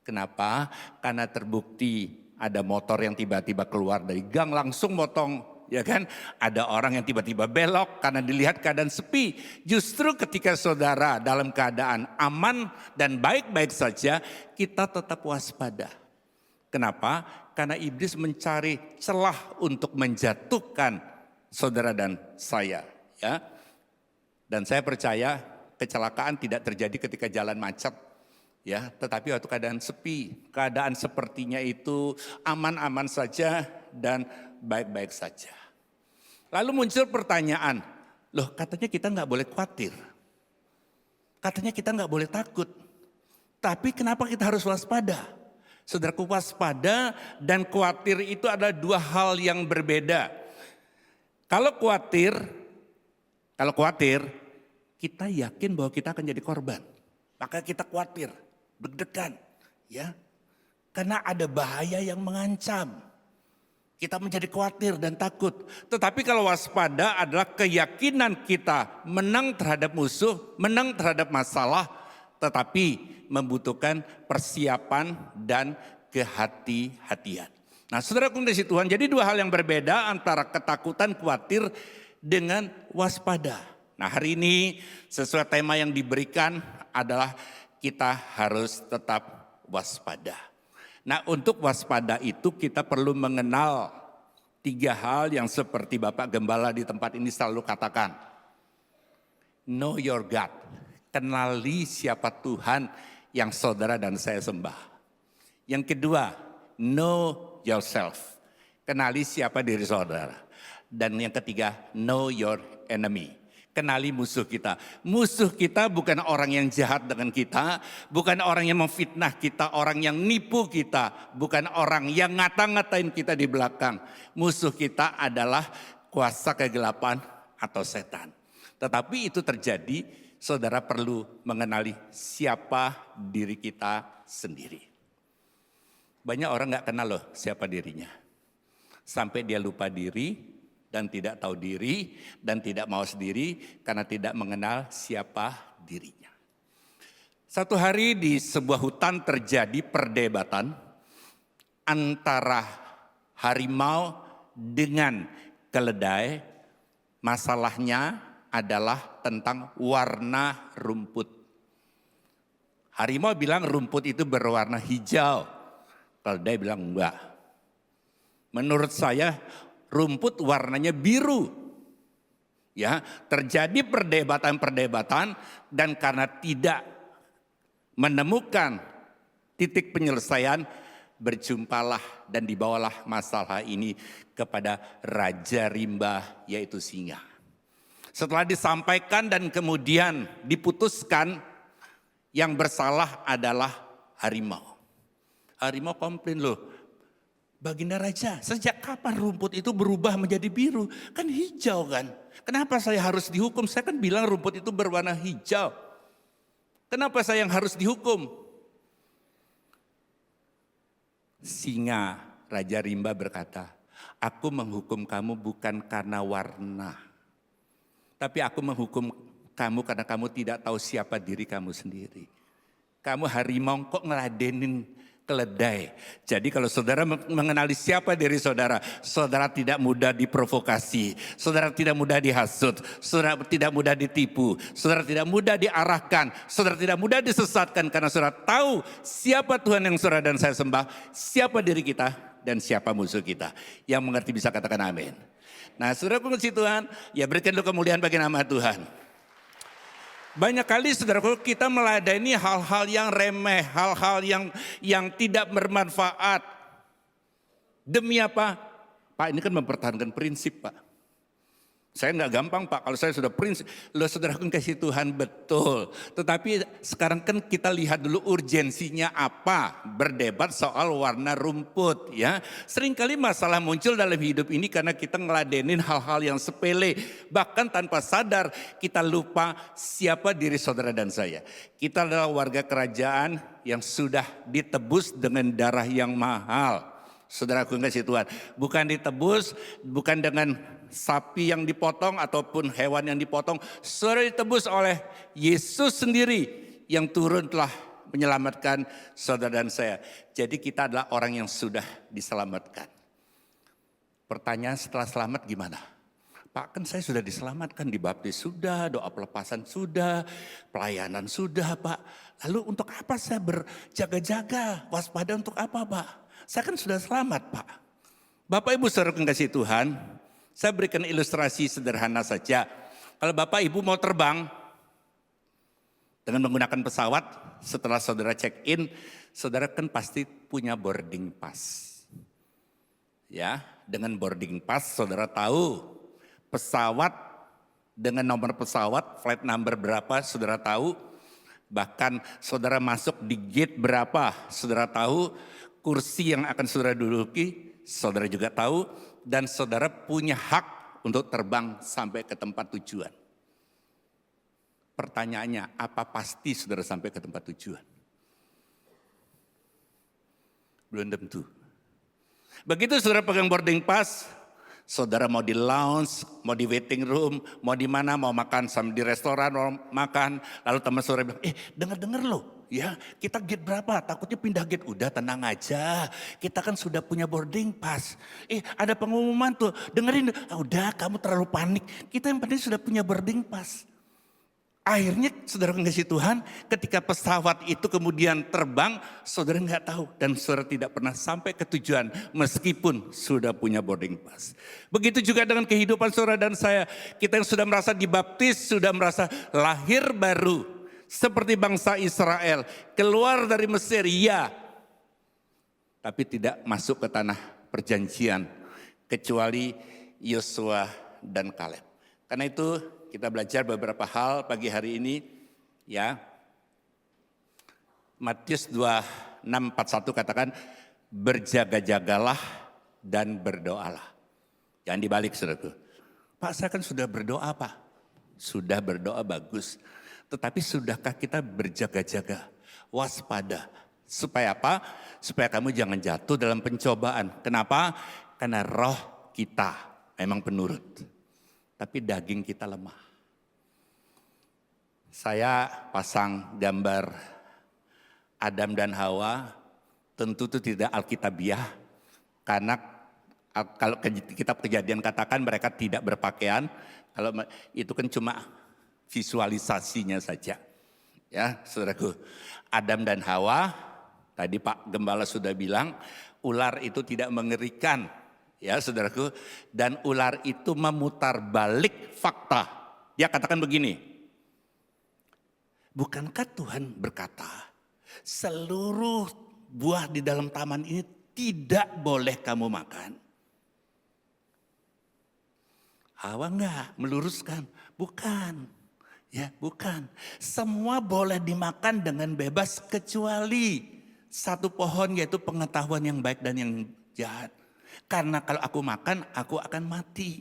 Kenapa? Karena terbukti ada motor yang tiba-tiba keluar dari gang langsung motong, ya kan? Ada orang yang tiba-tiba belok karena dilihat keadaan sepi. Justru ketika saudara dalam keadaan aman dan baik-baik saja, kita tetap waspada. Kenapa? Karena iblis mencari celah untuk menjatuhkan saudara dan saya, ya. Dan saya percaya kecelakaan tidak terjadi ketika jalan macet, ya, tetapi waktu keadaan sepi, keadaan sepertinya itu aman-aman saja dan baik-baik saja. Lalu muncul pertanyaan, loh katanya kita nggak boleh khawatir, katanya kita nggak boleh takut, tapi kenapa kita harus waspada? Saudaraku, waspada dan khawatir itu adalah dua hal yang berbeda. Kalau khawatir, kita yakin bahwa kita akan jadi korban. Maka kita khawatir, deg-degan, ya. Karena ada bahaya yang mengancam. Kita menjadi khawatir dan takut. Tetapi kalau waspada adalah keyakinan kita menang terhadap musuh, menang terhadap masalah, tetapi membutuhkan persiapan dan kehati-hatian. Nah, saudara kekasih Tuhan, jadi dua hal yang berbeda antara ketakutan, khawatir dengan waspada. Nah, hari ini sesuai tema yang diberikan adalah kita harus tetap waspada. Nah, untuk waspada itu kita perlu mengenal tiga hal yang seperti Bapak Gembala di tempat ini selalu katakan. Know your God. Kenali siapa Tuhan yang saudara dan saya sembah. Yang kedua, know yourself. Kenali siapa diri saudara. Dan yang ketiga, know your enemy. Kenali musuh kita. Musuh kita bukan orang yang jahat dengan kita, bukan orang yang memfitnah kita, orang yang nipu kita, bukan orang yang ngata-ngatain kita di belakang. Musuh kita adalah kuasa kegelapan atau setan. Tetapi itu terjadi, saudara perlu mengenali siapa diri kita sendiri. Banyak orang gak kenal loh siapa dirinya. Sampai dia lupa diri dan tidak tahu diri dan tidak mau sendiri karena tidak mengenal siapa dirinya. Satu hari di sebuah hutan terjadi perdebatan antara harimau dengan keledai. Masalahnya adalah tentang warna rumput. Harimau bilang rumput itu berwarna hijau. Keledai bilang enggak. Menurut saya rumput warnanya biru. Ya, terjadi perdebatan dan karena tidak menemukan titik penyelesaian, berjumpalah dan dibawalah masalah ini kepada Raja Rimba yaitu singa. Setelah disampaikan dan kemudian diputuskan yang bersalah adalah harimau. Harimau komplain, loh Baginda Raja, sejak kapan rumput itu berubah menjadi biru? Kan hijau kan? Kenapa saya harus dihukum? Saya kan bilang rumput itu berwarna hijau. Kenapa saya yang harus dihukum? Singa, Raja Rimba berkata, aku menghukum kamu bukan karena warna, tapi aku menghukum kamu karena kamu tidak tahu siapa diri kamu sendiri. Kamu harimau kok ngeladenin keledai. Jadi kalau saudara mengenali siapa diri saudara, saudara tidak mudah diprovokasi, saudara tidak mudah dihasut, saudara tidak mudah ditipu, saudara tidak mudah diarahkan, saudara tidak mudah disesatkan karena saudara tahu siapa Tuhan yang saudara dan saya sembah, siapa diri kita dan siapa musuh kita. Yang mengerti bisa katakan amin. Nah, saudara pengasih Tuhan, ya berikan dulu kemuliaan bagi nama Tuhan. Banyak kali saudaraku kita meladeni hal-hal yang remeh, hal-hal yang tidak bermanfaat. Demi apa? Pak, ini kan mempertahankan prinsip, Pak. Saya nggak gampang, Pak, kalau saya sudah prinsip. Loh, saudara kan kasih Tuhan betul. Tetapi sekarang kan kita lihat dulu urgensinya apa. Berdebat soal warna rumput, ya. Seringkali masalah muncul dalam hidup ini karena kita ngeladenin hal-hal yang sepele. Bahkan tanpa sadar kita lupa siapa diri saudara dan saya. Kita adalah warga kerajaan yang sudah ditebus dengan darah yang mahal. Saudaraku kasih Tuhan, bukan ditebus, bukan dengan sapi yang dipotong ataupun hewan yang dipotong, sudah ditebus oleh Yesus sendiri yang turun telah menyelamatkan saudara dan saya. Jadi kita adalah orang yang sudah diselamatkan. Pertanyaan setelah selamat gimana? Pak, kan saya sudah diselamatkan, dibaptis sudah, doa pelepasan sudah, pelayanan sudah, Pak. Lalu untuk apa saya berjaga-jaga, waspada untuk apa, Pak? Saya kan sudah selamat, Pak. Bapak Ibu saudara kasih Tuhan, saya berikan ilustrasi sederhana saja. Kalau Bapak Ibu mau terbang dengan menggunakan pesawat, setelah saudara check in, saudara kan pasti punya boarding pass. Ya, dengan boarding pass saudara tahu pesawat dengan nomor pesawat, flight number berapa saudara tahu. Bahkan saudara masuk di gate berapa saudara tahu. Kursi yang akan saudara duduki, saudara juga tahu, dan saudara punya hak untuk terbang sampai ke tempat tujuan. Pertanyaannya, apa pasti saudara sampai ke tempat tujuan? Belum tentu. Begitu saudara pegang boarding pass, saudara mau di lounge, mau di waiting room, mau di mana, mau makan sama di restoran, mau makan, lalu teman saudara bilang, dengar loh. Ya, kita gate berapa? Takutnya pindah gate. Udah tenang aja. Kita kan sudah punya boarding pass. Ada pengumuman tuh. Dengerin. Udah, kamu terlalu panik. Kita yang penting sudah punya boarding pass. Akhirnya saudara kasih Tuhan, ketika pesawat itu kemudian terbang, saudara nggak tahu dan saudara tidak pernah sampai ke tujuan meskipun sudah punya boarding pass. Begitu juga dengan kehidupan saudara dan saya. Kita yang sudah merasa dibaptis, sudah merasa lahir baru. Seperti bangsa Israel, keluar dari Mesir, ya. Tapi tidak masuk ke tanah perjanjian, kecuali Yosua dan Kaleb. Karena itu kita belajar beberapa hal pagi hari ini, ya. Matius 26:41 katakan, berjaga-jagalah dan berdoalah. Jangan dibalik saudaraku. Pak, saya kan sudah berdoa, Pak. Sudah berdoa bagus. Tetapi sudahkah kita berjaga-jaga, waspada? Supaya apa? Supaya kamu jangan jatuh dalam pencobaan. Kenapa? Karena roh kita memang penurut. Tapi daging kita lemah. Saya pasang gambar Adam dan Hawa. Tentu itu tidak alkitabiah. Karena kalau kitab Kejadian katakan mereka tidak berpakaian. Kalau itu kan cuma visualisasinya saja. Ya, saudaraku, Adam dan Hawa, tadi Pak Gembala sudah bilang, ular itu tidak mengerikan. Ya, saudaraku, dan ular itu memutar balik fakta. Dia katakan begini, bukankah Tuhan berkata, seluruh buah di dalam taman ini tidak boleh kamu makan? Hawa enggak meluruskan, bukan. Ya, bukan. Semua boleh dimakan dengan bebas kecuali satu pohon, yaitu pengetahuan yang baik dan yang jahat. Karena kalau aku makan, aku akan mati.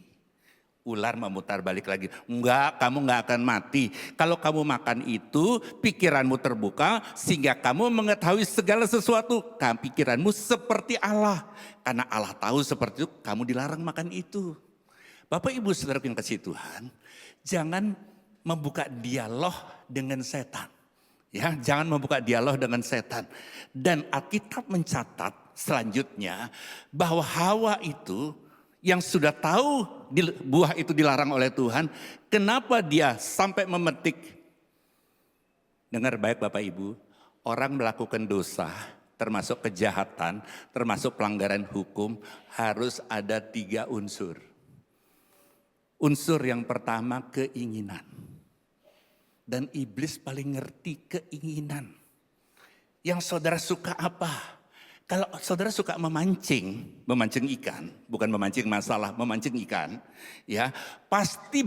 Ular memutar balik lagi. Enggak, kamu enggak akan mati. Kalau kamu makan itu, pikiranmu terbuka sehingga kamu mengetahui segala sesuatu. Pikiranmu seperti Allah. Karena Allah tahu seperti itu, kamu dilarang makan itu. Bapak Ibu Saudara yang kasih Tuhan, jangan membuka dialog dengan setan. Ya, jangan membuka dialog dengan setan. Dan Alkitab mencatat selanjutnya bahwa Hawa itu yang sudah tahu buah itu dilarang oleh Tuhan, kenapa dia sampai memetik? Dengar baik Bapak Ibu, orang melakukan dosa, termasuk kejahatan, termasuk pelanggaran hukum, harus ada 3 unsur. Unsur yang pertama keinginan. Dan iblis paling ngerti keinginan. Yang saudara suka apa? Kalau saudara suka memancing ikan, bukan memancing masalah, memancing ikan, ya pasti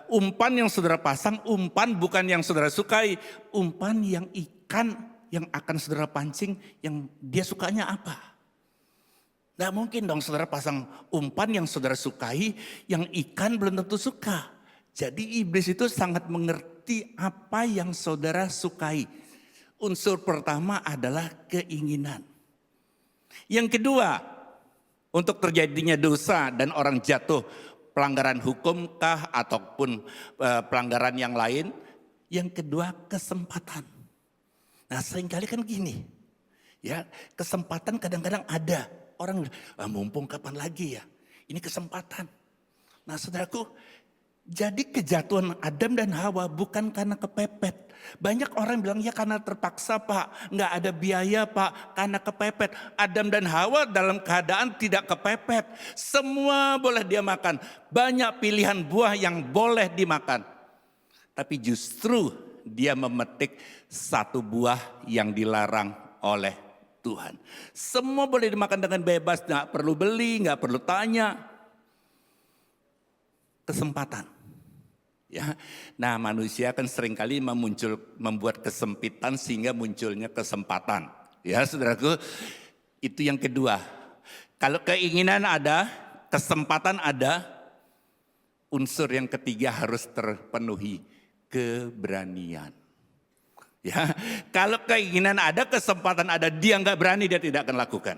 umpan yang saudara pasang, umpan bukan yang saudara sukai, umpan yang ikan yang akan saudara pancing, yang dia sukanya apa? Nggak mungkin dong saudara pasang umpan yang saudara sukai, yang ikan belum tentu suka. Jadi iblis itu sangat mengerti apa yang saudara sukai. Unsur pertama adalah keinginan. Yang kedua, untuk terjadinya dosa dan orang jatuh pelanggaran hukumkah ataupun pelanggaran yang lain. Yang kedua, kesempatan. Nah seringkali kan gini, ya kesempatan kadang-kadang ada. Orang mumpung kapan lagi ya, ini kesempatan. Nah saudaraku, jadi kejatuhan Adam dan Hawa bukan karena kepepet. Banyak orang bilang ya karena terpaksa Pak, nggak ada biaya Pak, karena kepepet. Adam dan Hawa dalam keadaan tidak kepepet. Semua boleh dia makan, banyak pilihan buah yang boleh dimakan. Tapi justru dia memetik satu buah yang dilarang oleh Tuhan. Semua boleh dimakan dengan bebas, nggak perlu beli, nggak perlu tanya. Kesempatan. Ya, nah manusia kan seringkali membuat kesempitan sehingga munculnya kesempatan. Ya saudaraku, itu yang kedua. Kalau keinginan ada, kesempatan ada, unsur yang ketiga harus terpenuhi, keberanian. Ya, kalau keinginan ada, kesempatan ada, dia nggak berani, dia tidak akan lakukan.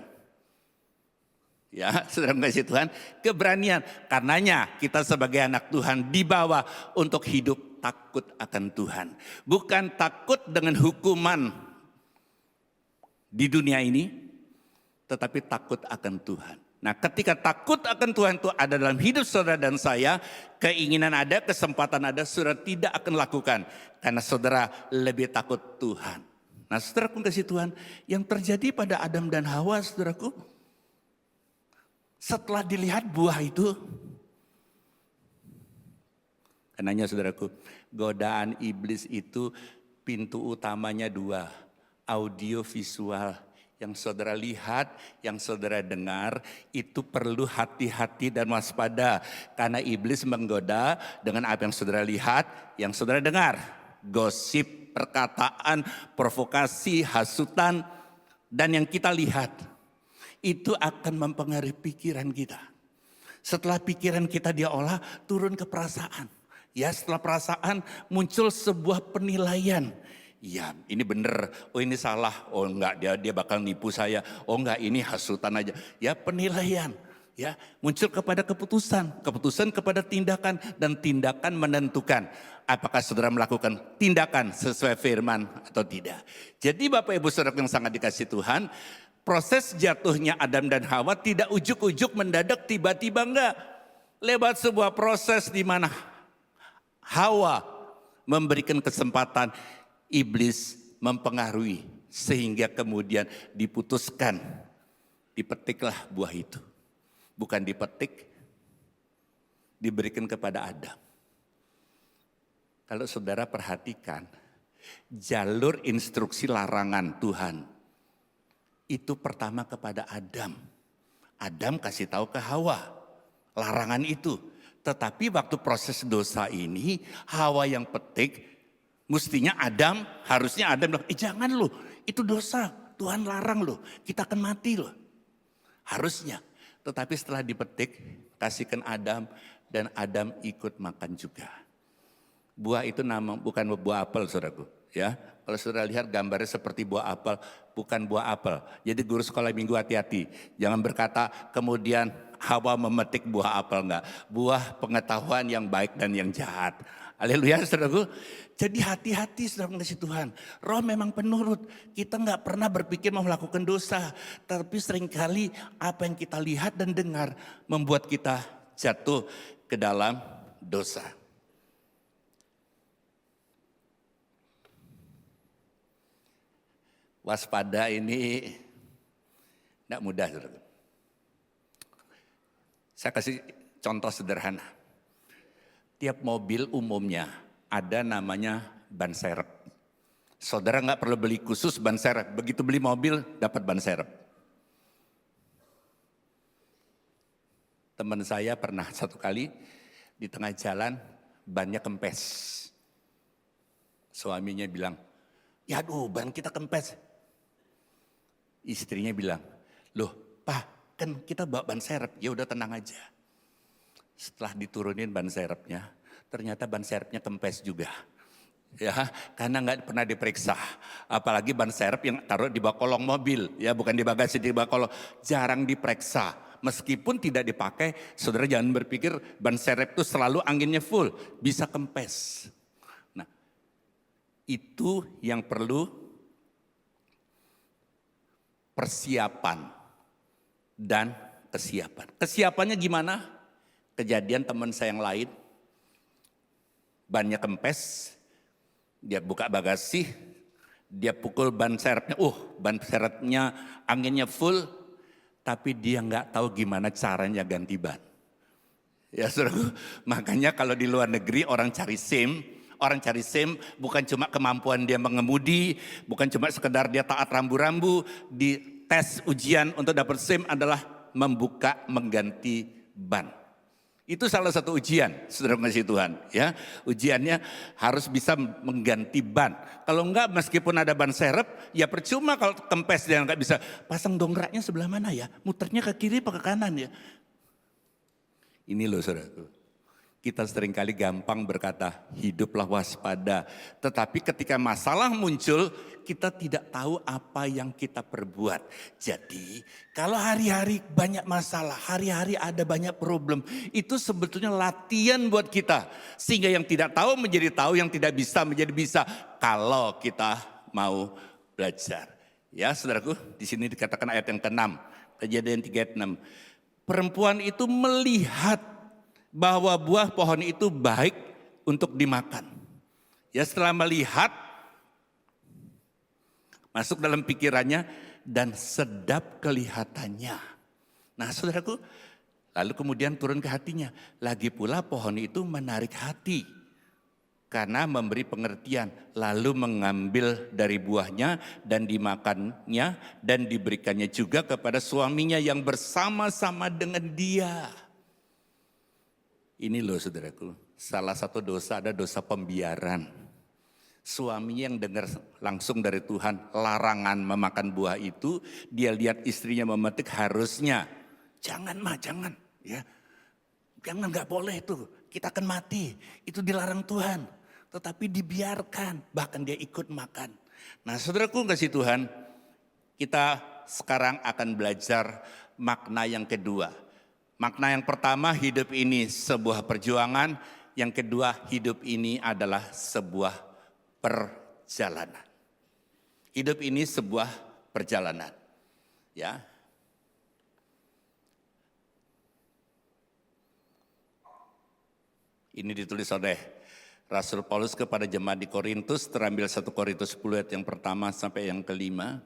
Ya, saudara kasih Tuhan, keberanian. Karenanya kita sebagai anak Tuhan dibawa untuk hidup takut akan Tuhan. Bukan takut dengan hukuman di dunia ini, tetapi takut akan Tuhan. Nah ketika takut akan Tuhan itu ada dalam hidup saudara dan saya, keinginan ada, kesempatan ada, saudara tidak akan lakukan. Karena saudara lebih takut Tuhan. Nah saudaraku kasih Tuhan, yang terjadi pada Adam dan Hawa saudaraku, setelah dilihat buah itu, karenanya saudaraku, godaan iblis itu pintu utamanya 2, audio visual. Yang saudara lihat, yang saudara dengar, itu perlu hati-hati dan waspada. Karena iblis menggoda dengan apa yang saudara lihat, yang saudara dengar. Gosip, perkataan, provokasi, hasutan, dan yang kita lihat. Itu akan mempengaruhi pikiran kita. Setelah pikiran kita dia olah, turun ke perasaan. Ya setelah perasaan muncul sebuah penilaian. Ya ini benar, oh ini salah, oh enggak dia bakal nipu saya, oh enggak ini hasutan aja. Ya penilaian, ya muncul kepada keputusan, keputusan kepada tindakan, dan tindakan menentukan apakah saudara melakukan tindakan sesuai firman atau tidak. Jadi Bapak Ibu Saudara yang sangat dikasih Tuhan, proses jatuhnya Adam dan Hawa tidak ujuk-ujuk mendadak tiba-tiba, enggak. Lewat sebuah proses di mana Hawa memberikan kesempatan, iblis mempengaruhi sehingga kemudian diputuskan, dipetiklah buah itu. Bukan dipetik, diberikan kepada Adam. Kalau saudara perhatikan, jalur instruksi larangan Tuhan itu pertama kepada Adam. Adam kasih tahu ke Hawa larangan itu. Tetapi waktu proses dosa ini Hawa yang petik. Mestinya Adam, harusnya Adam bilang, jangan loh, itu dosa, Tuhan larang loh, kita akan mati loh. Harusnya, tetapi setelah dipetik, kasihkan Adam, dan Adam ikut makan juga. Buah itu bukan buah apel, saudaraku. Ya, kalau saudara lihat gambarnya seperti buah apel, bukan buah apel. Jadi guru sekolah minggu hati-hati, jangan berkata kemudian Hawa memetik buah apel, enggak. Buah pengetahuan yang baik dan yang jahat. Haleluya, saudaraku. Jadi hati-hati saudara mengasihi Tuhan. Roh memang penurut. Kita enggak pernah berpikir mau melakukan dosa. Tapi seringkali apa yang kita lihat dan dengar membuat kita jatuh ke dalam dosa. Waspada ini tidak mudah, saudara. Saya kasih contoh sederhana. Tiap mobil umumnya ada namanya ban serep. Saudara nggak perlu beli khusus ban serep. Begitu beli mobil dapat ban serep. Teman saya pernah satu kali di tengah jalan bannya kempes. Suaminya bilang, ya aduh ban kita kempes. Istrinya bilang, loh Pak kan kita bawa ban serep, ya udah tenang aja. Setelah diturunin ban serepnya, ternyata ban serepnya kempes juga. Ya, karena nggak pernah diperiksa. Apalagi ban serep yang taruh di bawah kolong mobil, ya bukan di bagasi, di bawah kolong, jarang diperiksa. Meskipun tidak dipakai, saudara jangan berpikir ban serep itu selalu anginnya full, bisa kempes. Nah, itu yang perlu persiapan dan kesiapan. Kesiapannya gimana? Kejadian teman saya yang lain, bannya kempes, dia buka bagasi, dia pukul ban serepnya, ban serepnya anginnya full, tapi dia nggak tahu gimana caranya ganti ban. Ya saudara, makanya kalau di luar negeri orang cari SIM bukan cuma kemampuan dia mengemudi, bukan cuma sekedar dia taat rambu-rambu, di tes ujian untuk dapat SIM adalah mengganti ban. Itu salah satu ujian, saudara mengasihi Tuhan. Ya, ujiannya harus bisa mengganti ban. Kalau enggak, meskipun ada ban serep, ya percuma kalau kempes dia enggak bisa. Pasang dongkraknya sebelah mana ya? Muternya ke kiri apa ke kanan ya? Ini loh saudaraku. Kita seringkali gampang berkata, hiduplah waspada. Tetapi ketika masalah muncul, kita tidak tahu apa yang kita perbuat. Jadi kalau hari-hari banyak masalah, hari-hari ada banyak problem, itu sebetulnya latihan buat kita. Sehingga yang tidak tahu menjadi tahu, yang tidak bisa menjadi bisa. Kalau kita mau belajar. Ya saudaraku, di sini dikatakan ayat yang ke-6, Kejadian 3:6. Perempuan itu melihat bahwa buah pohon itu baik untuk dimakan. Ya setelah melihat, masuk dalam pikirannya dan sedap kelihatannya. Nah saudaraku, lalu kemudian turun ke hatinya. Lagi pula pohon itu menarik hati karena memberi pengertian. Lalu mengambil dari buahnya dan dimakannya dan diberikannya juga kepada suaminya yang bersama-sama dengan dia. Ini loh saudaraku, salah satu dosa ada dosa pembiaran. Suaminya yang dengar langsung dari Tuhan larangan memakan buah itu, dia lihat istrinya memetik, harusnya jangan jangan ya. Jangan, nggak boleh itu, kita akan mati. Itu dilarang Tuhan. Tetapi dibiarkan, bahkan dia ikut makan. Nah saudaraku kasih Tuhan, kita sekarang akan belajar makna yang kedua. Makna yang pertama, hidup ini sebuah perjuangan. Yang kedua, hidup ini adalah sebuah perjalanan. Hidup ini sebuah perjalanan. Ya. Ini ditulis oleh Rasul Paulus kepada jemaat di Korintus, terambil 1 Korintus 10 ayat yang pertama sampai yang kelima.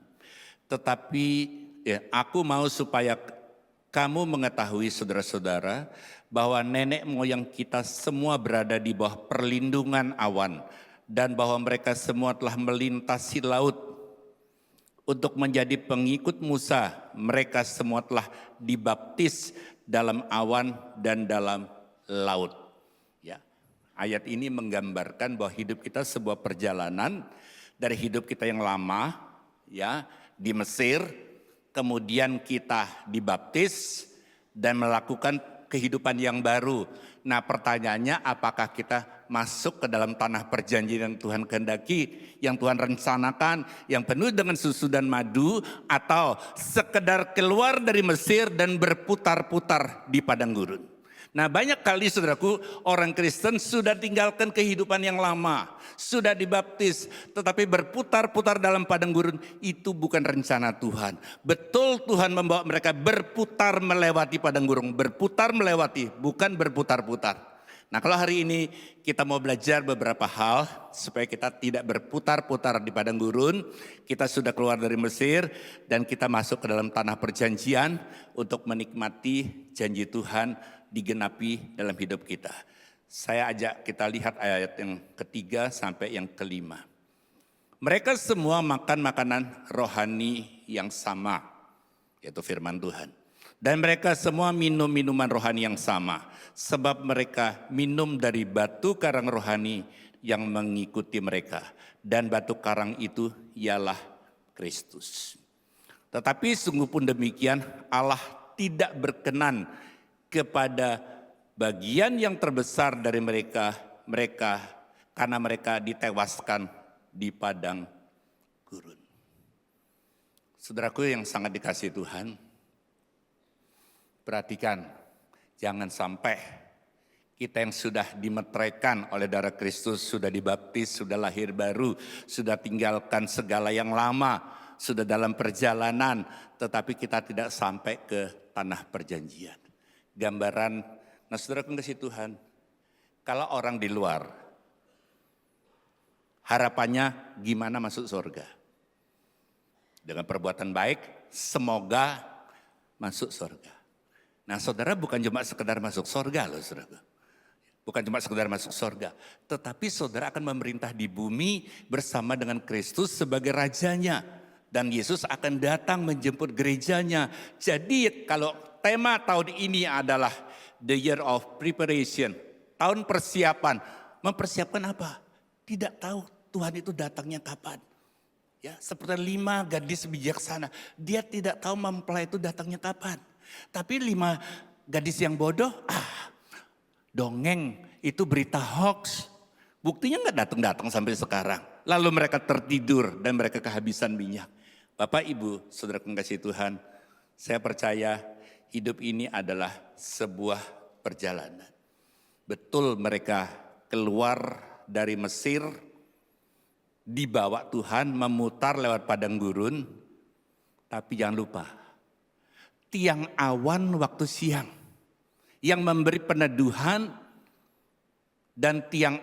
Tetapi aku mau supaya kamu mengetahui saudara-saudara bahwa nenek moyang kita semua berada di bawah perlindungan awan dan bahwa mereka semua telah melintasi laut untuk menjadi pengikut Musa. Mereka semua telah dibaptis dalam awan dan dalam laut. Ya, ayat ini menggambarkan bahwa hidup kita sebuah perjalanan dari hidup kita yang lama, ya, di Mesir. Kemudian kita dibaptis dan melakukan kehidupan yang baru. Nah pertanyaannya, apakah kita masuk ke dalam tanah perjanjian yang Tuhan kehendaki, yang Tuhan rencanakan, yang penuh dengan susu dan madu, atau sekedar keluar dari Mesir dan berputar-putar di padang gurun. Nah banyak kali saudaraku, orang Kristen sudah tinggalkan kehidupan yang lama, sudah dibaptis, tetapi berputar-putar dalam padang gurun. Itu bukan rencana Tuhan. Betul Tuhan membawa mereka berputar melewati padang gurun, berputar melewati, bukan berputar-putar. Nah kalau hari ini kita mau belajar beberapa hal supaya kita tidak berputar-putar di padang gurun. Kita sudah keluar dari Mesir dan kita masuk ke dalam tanah perjanjian untuk menikmati janji Tuhan digenapi dalam hidup kita. Saya ajak kita lihat ayat yang ketiga sampai yang kelima. Mereka semua makan makanan rohani yang sama, yaitu firman Tuhan. Dan mereka semua minum minuman rohani yang sama, sebab mereka minum dari batu karang rohani yang mengikuti mereka. Dan batu karang itu ialah Kristus. Tetapi sungguh pun demikian, Allah tidak berkenan kepada bagian yang terbesar dari mereka karena mereka ditewaskan di padang gurun. Saudaraku yang sangat dikasihi Tuhan, perhatikan, jangan sampai kita yang sudah dimeteraikan oleh darah Kristus, sudah dibaptis, sudah lahir baru, sudah tinggalkan segala yang lama, sudah dalam perjalanan, tetapi kita tidak sampai ke tanah perjanjian. Gambaran, nah saudara kasih Tuhan, kalau orang di luar, harapannya gimana masuk surga? Dengan perbuatan baik, semoga masuk surga. Nah saudara bukan cuma sekedar masuk surga loh saudara. Bukan cuma sekedar masuk surga, tetapi saudara akan memerintah di bumi bersama dengan Kristus sebagai rajanya. Dan Yesus akan datang menjemput gerejanya. Jadi kalau tema tahun ini adalah The Year of Preparation. Tahun persiapan. Mempersiapkan apa? Tidak tahu Tuhan itu datangnya kapan. Ya, seperti 5 gadis bijaksana. Dia tidak tahu mempelai itu datangnya kapan. Tapi 5 gadis yang bodoh, dongeng itu berita hoax. Buktinya nggak datang-datang sampai sekarang. Lalu mereka tertidur dan mereka kehabisan minyak. Bapak, Ibu, saudara kekasih Tuhan, saya percaya hidup ini adalah sebuah perjalanan. Betul mereka keluar dari Mesir, dibawa Tuhan memutar lewat padang gurun. Tapi jangan lupa, tiang awan waktu siang yang memberi peneduhan dan tiang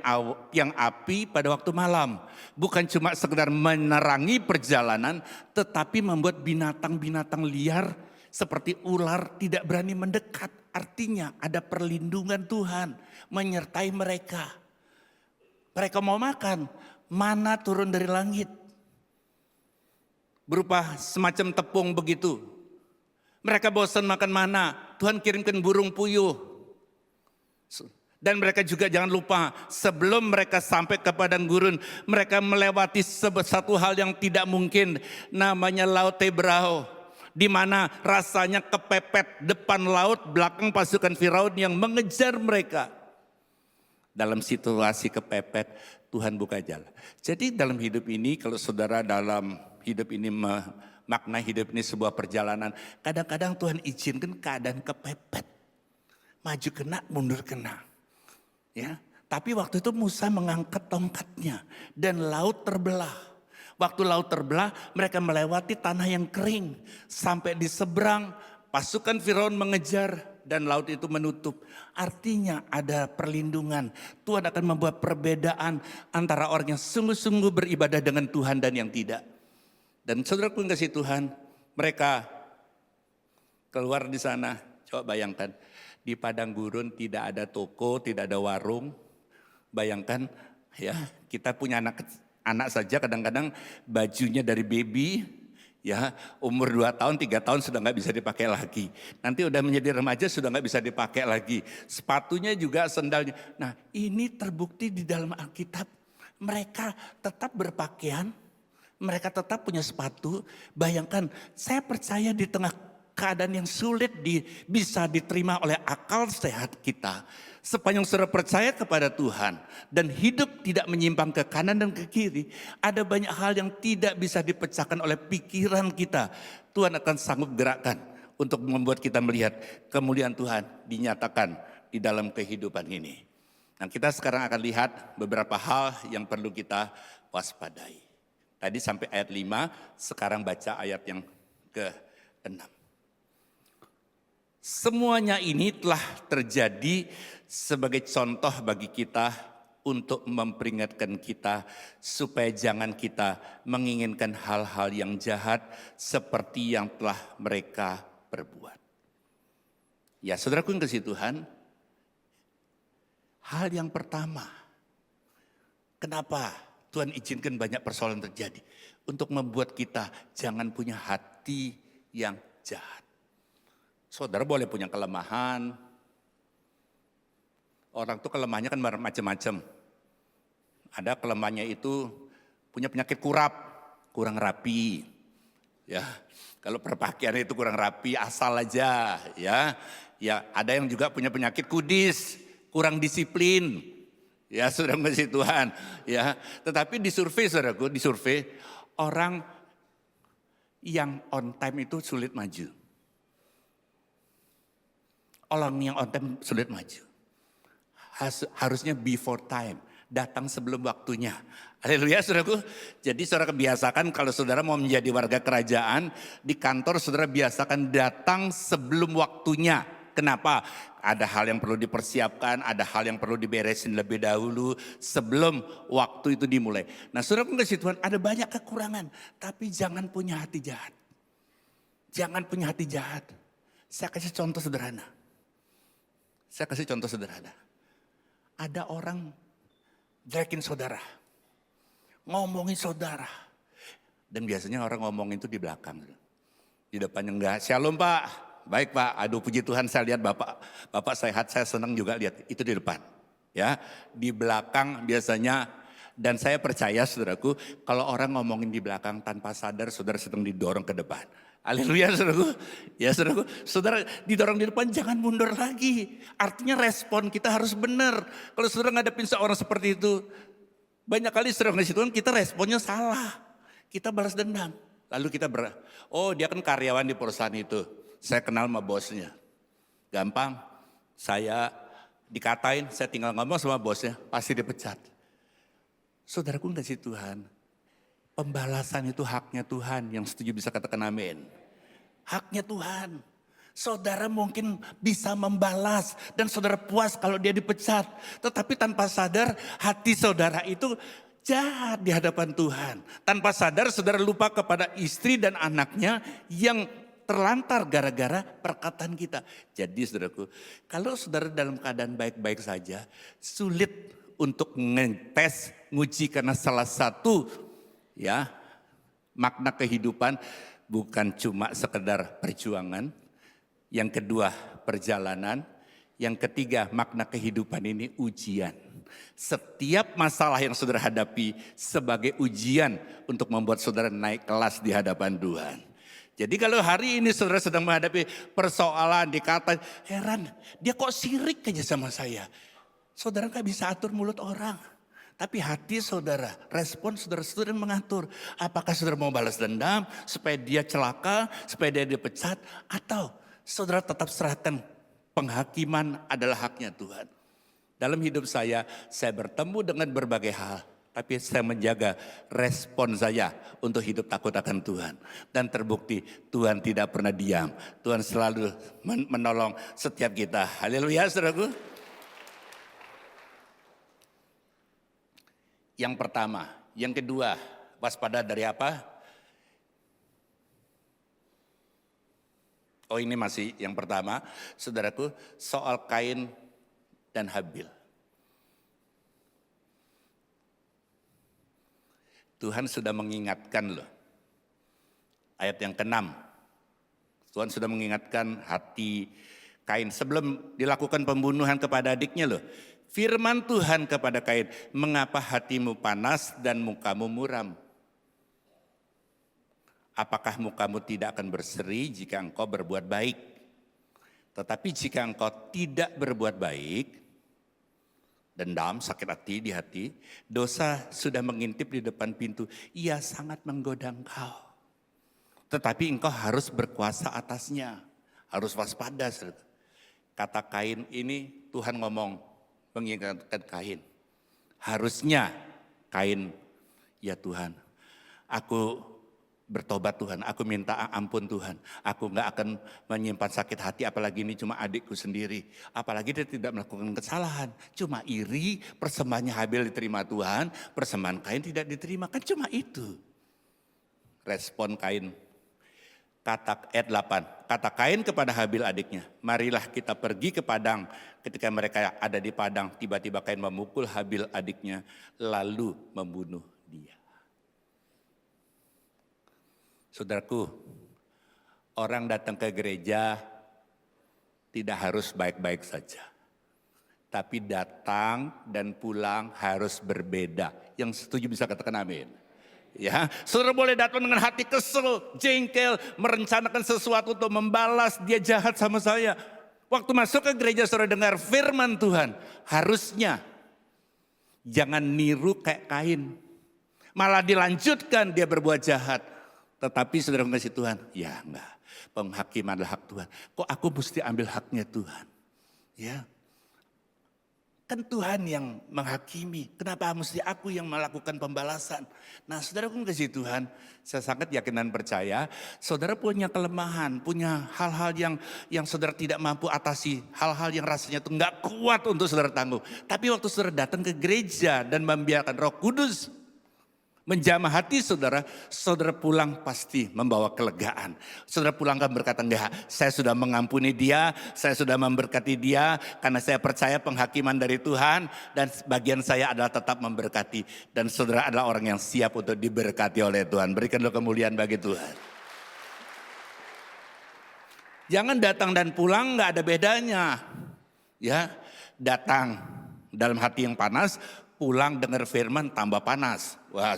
api pada waktu malam. Bukan cuma sekedar menerangi perjalanan, tetapi membuat binatang-binatang liar seperti ular tidak berani mendekat. Artinya ada perlindungan Tuhan menyertai mereka. Mereka mau makan, mana turun dari langit. Berupa semacam tepung begitu. Mereka bosan makan mana, Tuhan kirimkan burung puyuh. Dan mereka juga jangan lupa, sebelum mereka sampai ke padang gurun, mereka melewati satu hal yang tidak mungkin, namanya Laut Tebrao. Di mana rasanya kepepet, depan laut, belakang pasukan Firaun yang mengejar mereka. Dalam situasi kepepet, Tuhan buka jalan. Jadi dalam hidup ini, kalau saudara dalam hidup ini makna hidup ini sebuah perjalanan, kadang-kadang Tuhan izinkan keadaan kepepet. Maju kena, mundur kena. Ya, tapi waktu itu Musa mengangkat tongkatnya dan laut terbelah. Waktu laut terbelah, mereka melewati tanah yang kering. Sampai di seberang, pasukan Firaun mengejar dan laut itu menutup. Artinya ada perlindungan. Tuhan akan membuat perbedaan antara orang yang sungguh-sungguh beribadah dengan Tuhan dan yang tidak. Dan saudaraku yang kasih Tuhan, mereka keluar di sana. Coba bayangkan. Di padang gurun tidak ada toko, tidak ada warung. Bayangkan ya, kita punya anak saja kadang-kadang bajunya dari baby, ya umur 2 tahun, 3 tahun sudah nggak bisa dipakai lagi. Nanti udah menjadi remaja sudah nggak bisa dipakai lagi. Sepatunya juga, sendalnya. Nah ini terbukti di dalam Alkitab. Mereka tetap berpakaian, mereka tetap punya sepatu. Bayangkan, saya percaya di tengah keadaan yang sulit bisa diterima oleh akal sehat kita. Sepanjang saudara percaya kepada Tuhan dan hidup tidak menyimpang ke kanan dan ke kiri, ada banyak hal yang tidak bisa dipecahkan oleh pikiran kita. Tuhan akan sanggup gerakkan untuk membuat kita melihat kemuliaan Tuhan dinyatakan di dalam kehidupan ini. Nah, kita sekarang akan lihat beberapa hal yang perlu kita waspadai. Tadi sampai ayat 5, sekarang baca ayat yang ke-6. Semuanya ini telah terjadi sebagai contoh bagi kita untuk memperingatkan kita supaya jangan kita menginginkan hal-hal yang jahat seperti yang telah mereka perbuat. Ya, saudaraku yang kasih Tuhan, hal yang pertama, kenapa Tuhan izinkan banyak persoalan terjadi? Untuk membuat kita jangan punya hati yang jahat. Saudara boleh punya kelemahan. Orang tuh kelemahannya kan macam-macam. Ada kelemahannya itu punya penyakit kurang rapi. Ya, kalau perpakaian itu kurang rapi, asal aja, ya. Ya, ada yang juga punya penyakit kudis, kurang disiplin. Ya, sudah ngasih Tuhan, ya. Tetapi saudaraku, orang yang on time itu sulit maju. Orang yang on time sulit maju. Harusnya before time, datang sebelum waktunya. Haleluya, saudaraku. Jadi saudara kebiasakan kalau saudara mau menjadi warga kerajaan, di kantor saudara biasakan datang sebelum waktunya. Kenapa? Ada hal yang perlu dipersiapkan, ada hal yang perlu diberesin lebih dahulu sebelum waktu itu dimulai. Nah, saudaraku kasih Tuhan, ada banyak kekurangan, tapi jangan punya hati jahat. Jangan punya hati jahat. Saya kasih contoh sederhana. Ada orang jelekin saudara, ngomongin saudara. Dan biasanya orang ngomong itu di belakang. Di depannya enggak, shalom Pak, baik Pak, aduh puji Tuhan saya lihat Bapak sehat, saya senang juga lihat. Itu di depan. Ya, di belakang biasanya, dan saya percaya saudaraku, kalau orang ngomongin di belakang tanpa sadar, saudara sedang didorong ke depan. Haleluya saudaraku. Ya saudaraku, saudara didorong di depan, jangan mundur lagi. Artinya respon kita harus benar. Kalau saudara ngadepin seorang seperti itu, banyak kali saudara ngasih Tuhan kita responnya salah. Kita balas dendam. Lalu kita dia kan karyawan di perusahaan itu. Saya kenal sama bosnya. Gampang, saya dikatain, saya tinggal ngomong sama bosnya, pasti dipecat. Saudaraku kasih Tuhan, pembalasan itu haknya Tuhan. Yang setuju bisa katakan amin. Haknya Tuhan. Saudara mungkin bisa membalas dan saudara puas kalau dia dipecat. Tetapi tanpa sadar hati saudara itu jahat di hadapan Tuhan. Tanpa sadar saudara lupa kepada istri dan anaknya yang terlantar gara-gara perkataan kita. Jadi saudaraku, kalau saudara dalam keadaan baik-baik saja, sulit untuk ngetes, nguji karena salah satu ya makna kehidupan bukan cuma sekedar perjuangan. Yang kedua perjalanan. Yang ketiga makna kehidupan ini ujian. Setiap masalah yang saudara hadapi sebagai ujian untuk membuat saudara naik kelas di hadapan Tuhan. Jadi kalau hari ini saudara sedang menghadapi persoalan, dikata heran dia kok sirik aja sama saya. Saudara gak bisa atur mulut orang. Tapi hati saudara, respon saudara mengatur. Apakah saudara mau balas dendam supaya dia celaka, supaya dia dipecat. Atau saudara tetap serahkan penghakiman adalah haknya Tuhan. Dalam hidup saya bertemu dengan berbagai hal. Tapi saya menjaga respon saya untuk hidup takut akan Tuhan. Dan terbukti Tuhan tidak pernah diam. Tuhan selalu menolong setiap kita. Haleluya saudaraku. Yang pertama. Yang kedua, waspada dari apa? Oh ini masih yang pertama. Saudaraku, soal Kain dan Habil. Tuhan sudah mengingatkan loh. Ayat yang ke-6. Tuhan sudah mengingatkan hati Kain. Sebelum dilakukan pembunuhan kepada adiknya loh. Firman Tuhan kepada Kain, mengapa hatimu panas dan mukamu muram? apakah mukamu tidak akan berseri jika engkau berbuat baik? Tetapi jika engkau tidak berbuat baik, dendam, sakit hati di hati, dosa sudah mengintip di depan pintu, ia sangat menggoda engkau. Tetapi engkau harus berkuasa atasnya, harus waspada. Kata Kain ini Tuhan ngomong, mengingatkan Kain. Harusnya Kain, ya Tuhan, aku bertobat Tuhan, aku minta ampun Tuhan. Aku gak akan menyimpan sakit hati, apalagi ini cuma adikku sendiri. Apalagi dia tidak melakukan kesalahan, cuma iri, persembahannya Habil diterima Tuhan, persembahan Kain tidak diterima, kan cuma itu. Respon Kain, kata ayat 8, kata Kain kepada Habil adiknya, marilah kita pergi ke padang. Ketika mereka ada di padang, tiba-tiba Kain memukul Habil adiknya, lalu membunuh dia. Saudaraku, orang datang ke gereja tidak harus baik-baik saja. Tapi datang dan pulang harus berbeda. Yang setuju bisa katakan amin. Ya, saudara boleh datang dengan hati kesel, jengkel, merencanakan sesuatu untuk membalas dia jahat sama saya. Waktu masuk ke gereja saudara dengar firman Tuhan, harusnya jangan niru kayak Kain. Malah dilanjutkan dia berbuat jahat. Tetapi saudara kasih Tuhan, ya enggak, penghakiman adalah hak Tuhan. Kok aku mesti ambil haknya Tuhan? Ya, kan Tuhan yang menghakimi, kenapa mesti aku yang melakukan pembalasan? Nah saudara kasih Tuhan, saya sangat yakin dan percaya, saudara punya kelemahan, punya hal-hal yang saudara tidak mampu atasi, hal-hal yang rasanya itu enggak kuat untuk saudara tanggung. Tapi waktu saudara datang ke gereja dan membiarkan Roh Kudus menjamah hati saudara, saudara pulang pasti membawa kelegaan. Saudara pulang kan berkata, enggak, saya sudah mengampuni dia, saya sudah memberkati dia, karena saya percaya penghakiman dari Tuhan, dan bagian saya adalah tetap memberkati. Dan saudara adalah orang yang siap untuk diberkati oleh Tuhan. Berikanlah kemuliaan bagi Tuhan. Jangan datang dan pulang enggak ada bedanya. Ya, datang dalam hati yang panas, pulang dengar firman tambah panas. Wah,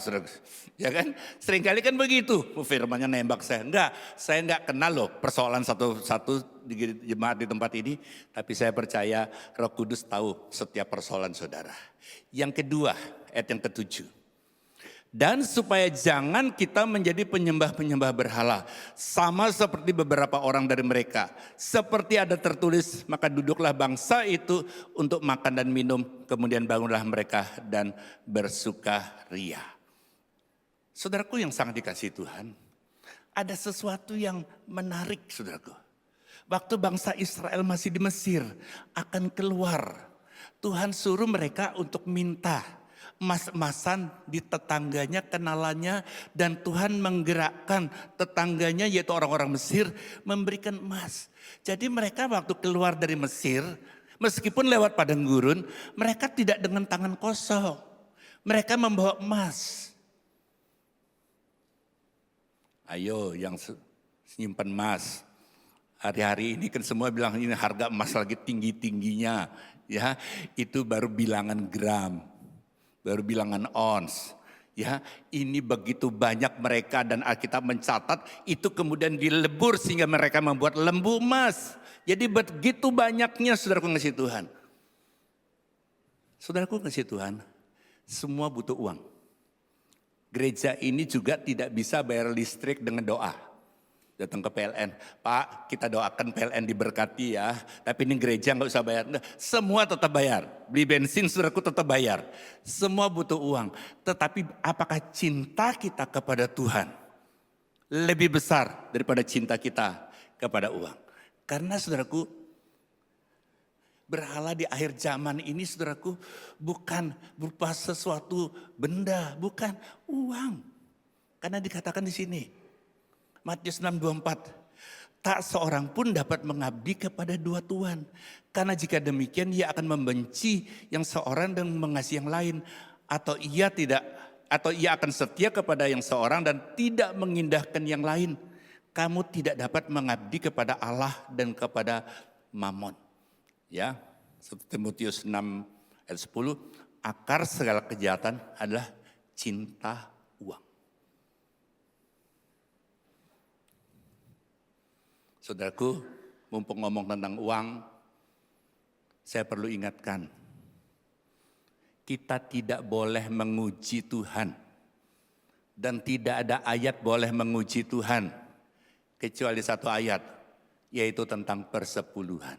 ya kan? Seringkali kan begitu. Firmannya nembak saya. Enggak, saya enggak kenal loh persoalan satu-satu di jemaat di tempat ini. Tapi saya percaya Roh Kudus tahu setiap persoalan saudara. Yang kedua, ayat yang ke-7. Dan supaya jangan kita menjadi penyembah-penyembah berhala. Sama seperti beberapa orang dari mereka. Seperti ada tertulis, maka duduklah bangsa itu untuk makan dan minum. Kemudian bangunlah mereka dan bersukaria. Saudaraku yang sangat dikasihi Tuhan. Ada sesuatu yang menarik saudaraku. Waktu bangsa Israel masih di Mesir akan keluar. Tuhan suruh mereka untuk minta emas-emasan di tetangganya, kenalannya, dan Tuhan menggerakkan tetangganya yaitu orang-orang Mesir memberikan emas. Jadi mereka waktu keluar dari Mesir, meskipun lewat padang gurun, mereka tidak dengan tangan kosong. Mereka membawa emas. Ayo yang simpan emas. Hari-hari ini kan semua bilang ini harga emas lagi tinggi-tingginya. Ya, itu baru bilangan gram. Baru bilangan ons. Ya, ini begitu banyak mereka dan Alkitab mencatat itu kemudian dilebur sehingga mereka membuat lembu emas. Jadi begitu banyaknya saudaraku kasih Tuhan. Saudaraku kasih Tuhan, semua butuh uang. Gereja ini juga tidak bisa bayar listrik dengan doa. Datang ke PLN, Pak kita doakan PLN diberkati ya, tapi ini gereja gak usah bayar. Nah, semua tetap bayar, beli bensin saudaraku tetap bayar. Semua butuh uang, tetapi apakah cinta kita kepada Tuhan lebih besar daripada cinta kita kepada uang? Karena saudaraku, berhala di akhir zaman ini saudaraku bukan berupa sesuatu benda, bukan uang. Karena dikatakan di sini, Matius 6:24, tak seorang pun dapat mengabdi kepada dua tuan. Karena jika demikian ia akan membenci yang seorang dan mengasihi yang lain. Atau ia akan setia kepada yang seorang dan tidak mengindahkan yang lain. Kamu tidak dapat mengabdi kepada Allah dan kepada Mammon. Ya, 1 Timotius 6 ayat 10, akar segala kejahatan adalah cinta uang. Saudaraku, mumpung ngomong tentang uang, saya perlu ingatkan, kita tidak boleh menguji Tuhan. Dan tidak ada ayat boleh menguji Tuhan, kecuali satu ayat, yaitu tentang persepuluhan.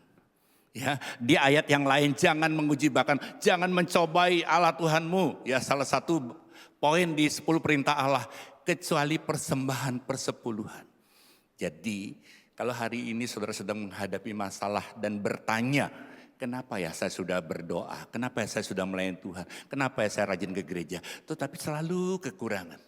Ya, di ayat yang lain jangan menguji, bahkan jangan mencobai Allah Tuhanmu. Ya, salah satu poin di 10 perintah Allah, kecuali persembahan persepuluhan. Jadi kalau hari ini saudara sedang menghadapi masalah dan bertanya, kenapa ya saya sudah berdoa, kenapa ya saya sudah melayani Tuhan, kenapa ya saya rajin ke gereja, tetapi selalu kekurangan.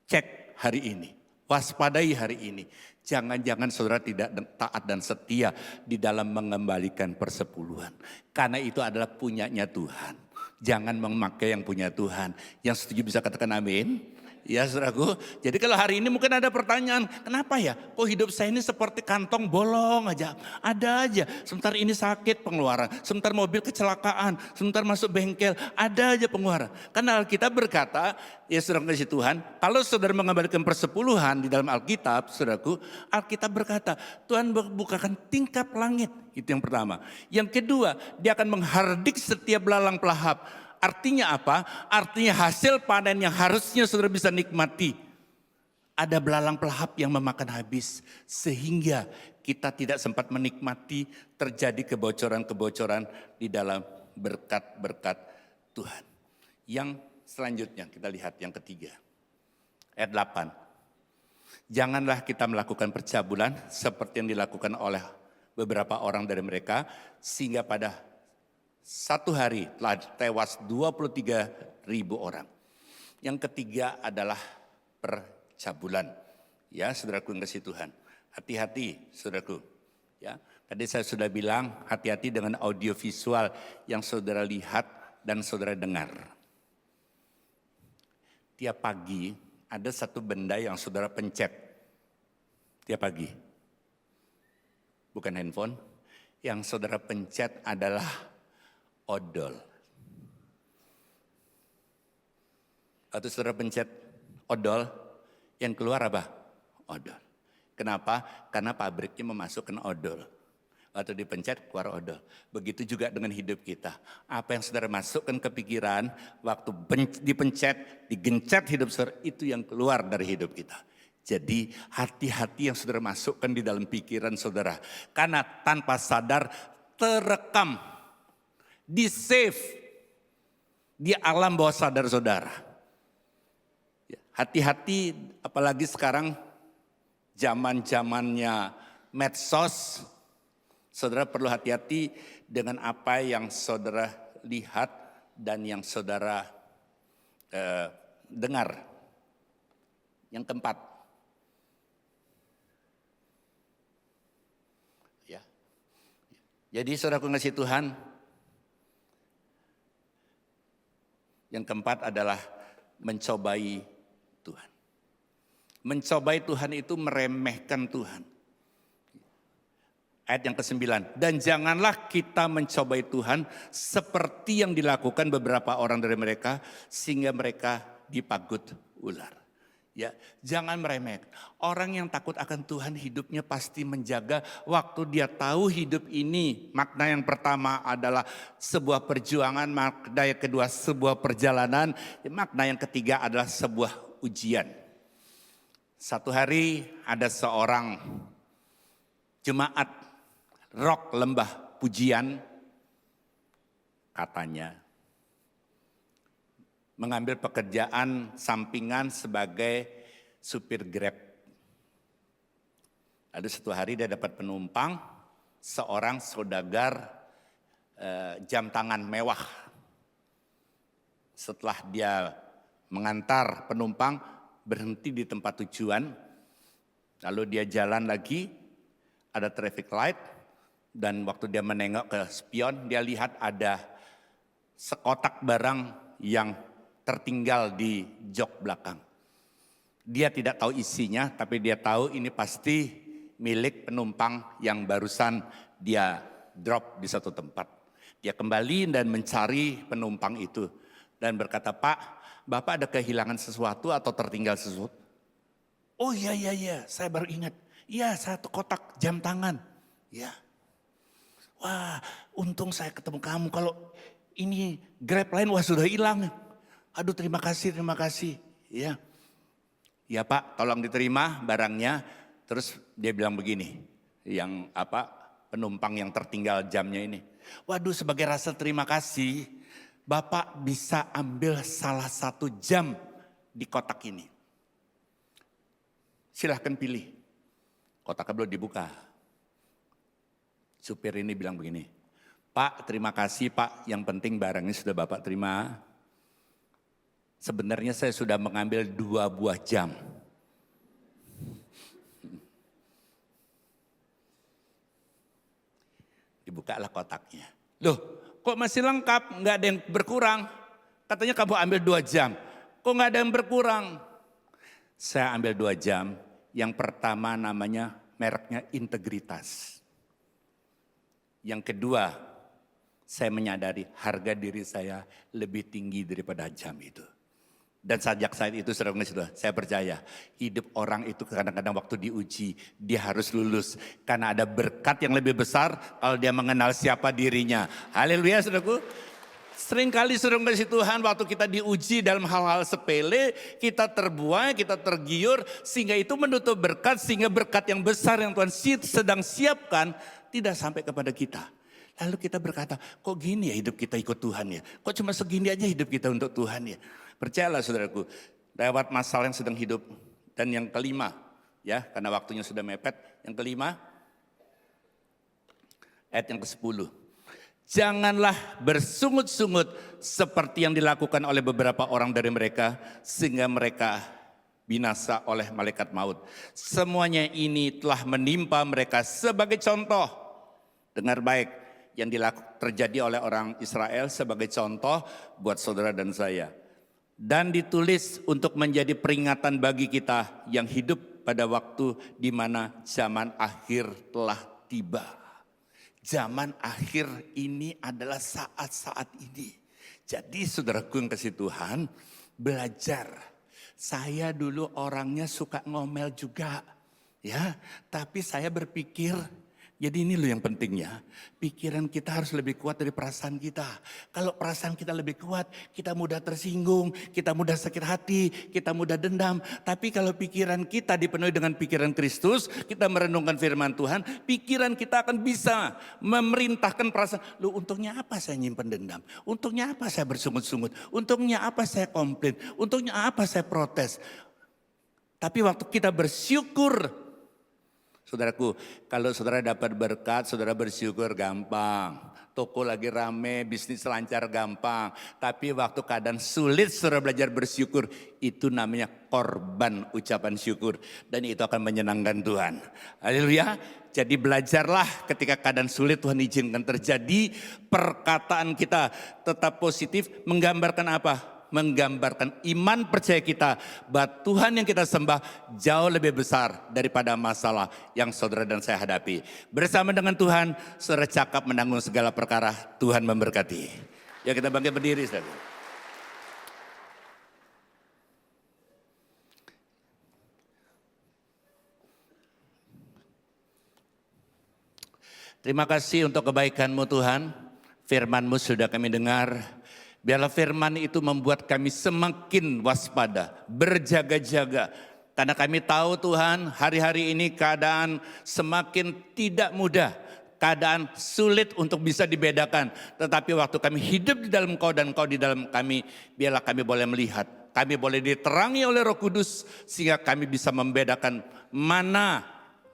Cek hari ini, waspadai hari ini. Jangan-jangan saudara tidak taat dan setia di dalam mengembalikan persepuluhan. Karena itu adalah punyanya Tuhan. Jangan memakai yang punya Tuhan. Yang setuju bisa katakan amin. Ya saudaraku, jadi kalau hari ini mungkin ada pertanyaan, kenapa ya kok hidup saya ini seperti kantong bolong aja. Ada aja, sebentar ini sakit pengeluaran, sebentar mobil kecelakaan, sebentar masuk bengkel, ada aja pengeluaran. Karena Alkitab berkata, ya saudara kasih Tuhan, kalau saudara mengembalikan persepuluhan di dalam Alkitab, saudaraku, Alkitab berkata, Tuhan bukakan tingkap langit, itu yang pertama. Yang kedua, dia akan menghardik setiap belalang pelahap. Artinya apa? Artinya hasil panen yang harusnya saudara bisa nikmati. Ada belalang pelahap yang memakan habis. Sehingga kita tidak sempat menikmati, terjadi kebocoran-kebocoran di dalam berkat-berkat Tuhan. Yang selanjutnya kita lihat yang ketiga. Ayat 8. Janganlah kita melakukan percabulan seperti yang dilakukan oleh beberapa orang dari mereka. Sehingga pada satu hari telah tewas 23.000 orang. Yang ketiga adalah percabulan. Ya, saudaraku yang kasih Tuhan. Hati-hati, saudaraku. Ya, tadi saya sudah bilang hati-hati dengan audio visual yang saudara lihat dan saudara dengar. Tiap pagi ada satu benda yang saudara pencet. Tiap pagi. Bukan handphone. Yang saudara pencet adalah odol. Atau saudara pencet odol, yang keluar apa? Odol. Kenapa? Karena pabriknya memasukkan odol. Atau dipencet keluar odol. Begitu juga dengan hidup kita. Apa yang saudara masukkan ke pikiran, waktu dipencet, digencet hidup saudara, itu yang keluar dari hidup kita. Jadi hati-hati yang saudara masukkan di dalam pikiran saudara. Karena tanpa sadar terekam, di save di alam bawah sadar saudara. Hati-hati apalagi sekarang zaman-zamannya medsos. Saudara perlu hati-hati dengan apa yang saudara lihat dan yang saudara dengar. Yang keempat. Ya. Jadi saudaraku ngasih Tuhan, yang keempat adalah mencobai Tuhan. Mencobai Tuhan itu meremehkan Tuhan. Ayat yang ke-9. Dan janganlah kita mencobai Tuhan seperti yang dilakukan beberapa orang dari mereka, sehingga mereka dipagut ular. Ya, jangan meremehkan. Orang yang takut akan Tuhan hidupnya pasti menjaga waktu dia tahu hidup ini. Makna yang pertama adalah sebuah perjuangan, makna yang kedua sebuah perjalanan, makna yang ketiga adalah sebuah ujian. Satu hari ada seorang jemaat rock lembah pujian, katanya mengambil pekerjaan sampingan sebagai supir Grab. Ada satu hari dia dapat penumpang, seorang saudagar jam tangan mewah. Setelah dia mengantar penumpang, berhenti di tempat tujuan, lalu dia jalan lagi, ada traffic light, dan waktu dia menengok ke spion, dia lihat ada sekotak barang yang tertinggal di jok belakang. Dia tidak tahu isinya, tapi dia tahu ini pasti milik penumpang yang barusan dia drop di satu tempat. Dia kembali dan mencari penumpang itu dan berkata, "Pak, Bapak ada kehilangan sesuatu atau tertinggal sesuatu?" "Oh iya, saya baru ingat. Iya, 1 kotak jam tangan. Ya. Wah, untung saya ketemu kamu. Kalau ini Grab lain, wah sudah hilang. Aduh, terima kasih, terima kasih. Ya. Ya Pak, tolong diterima barangnya. Terus dia bilang begini, yang penumpang yang tertinggal jamnya ini. Waduh, sebagai rasa terima kasih, Bapak bisa ambil salah 1 jam di kotak ini. Silahkan pilih. Kotaknya belum dibuka. Supir ini bilang begini, Pak, terima kasih Pak, yang penting barangnya sudah Bapak terima. Sebenarnya saya sudah mengambil 2 buah jam. Dibukalah kotaknya. Loh, kok masih lengkap? Nggak ada yang berkurang. Katanya kamu ambil 2 jam. Kok nggak ada yang berkurang? Saya ambil 2 jam. Yang pertama namanya mereknya integritas. Yang kedua, saya menyadari harga diri saya lebih tinggi daripada jam itu. Dan sejak saat itu saudara, saya percaya hidup orang itu kadang-kadang waktu diuji dia harus lulus. Karena ada berkat yang lebih besar kalau dia mengenal siapa dirinya. Haleluya saudaraku. Seringkali saudara kasih Tuhan waktu kita diuji dalam hal-hal sepele, kita terbuai, kita tergiur, sehingga itu menutup berkat, sehingga berkat yang besar yang Tuhan sedang siapkan tidak sampai kepada kita. Lalu kita berkata, kok gini ya hidup kita ikut Tuhan ya? Kok cuma segini aja hidup kita untuk Tuhan ya? Percayalah saudaraku, lewat masalah yang sedang hidup. Dan yang kelima, ya karena waktunya sudah mepet. Yang kelima, ayat yang ke-10. Janganlah bersungut-sungut seperti yang dilakukan oleh beberapa orang dari mereka, sehingga mereka binasa oleh malaikat maut. Semuanya ini telah menimpa mereka sebagai contoh. Dengar baik, yang terjadi oleh orang Israel sebagai contoh buat saudara dan saya. Dan ditulis untuk menjadi peringatan bagi kita yang hidup pada waktu di mana zaman akhir telah tiba. Zaman akhir ini adalah saat-saat ini. Jadi saudaraku yang kasih Tuhan, belajar. Saya dulu orangnya suka ngomel juga, ya. Tapi saya berpikir, jadi ini loh yang pentingnya, pikiran kita harus lebih kuat dari perasaan kita. Kalau perasaan kita lebih kuat, kita mudah tersinggung, kita mudah sakit hati, kita mudah dendam. Tapi kalau pikiran kita dipenuhi dengan pikiran Kristus, kita merenungkan firman Tuhan, pikiran kita akan bisa memerintahkan perasaan. Loh untungnya apa saya nyimpen dendam? Untungnya apa saya bersungut-sungut? Untungnya apa saya komplain? Untungnya apa saya protes? Tapi waktu kita bersyukur, saudaraku, kalau saudara dapat berkat, saudara bersyukur gampang. Toko lagi rame, bisnis lancar gampang. Tapi waktu keadaan sulit saudara belajar bersyukur, itu namanya korban ucapan syukur. Dan itu akan menyenangkan Tuhan. Haleluya. Jadi belajarlah ketika keadaan sulit Tuhan izinkan terjadi. Perkataan kita tetap positif, menggambarkan apa? Menggambarkan iman percaya kita bahwa Tuhan yang kita sembah jauh lebih besar daripada masalah yang saudara dan saya hadapi. Bersama dengan Tuhan, saudara cakap menanggung segala perkara. Tuhan memberkati. Ya kita bangkit berdiri saudara. Terima kasih untuk kebaikan-Mu Tuhan. Firman-Mu sudah kami dengar. Biarlah firman itu membuat kami semakin waspada, berjaga-jaga. Karena kami tahu Tuhan, hari-hari ini keadaan semakin tidak mudah. Keadaan sulit untuk bisa dibedakan. Tetapi waktu kami hidup di dalam Kau dan Kau di dalam kami, biarlah kami boleh melihat. Kami boleh diterangi oleh Roh Kudus sehingga kami bisa membedakan mana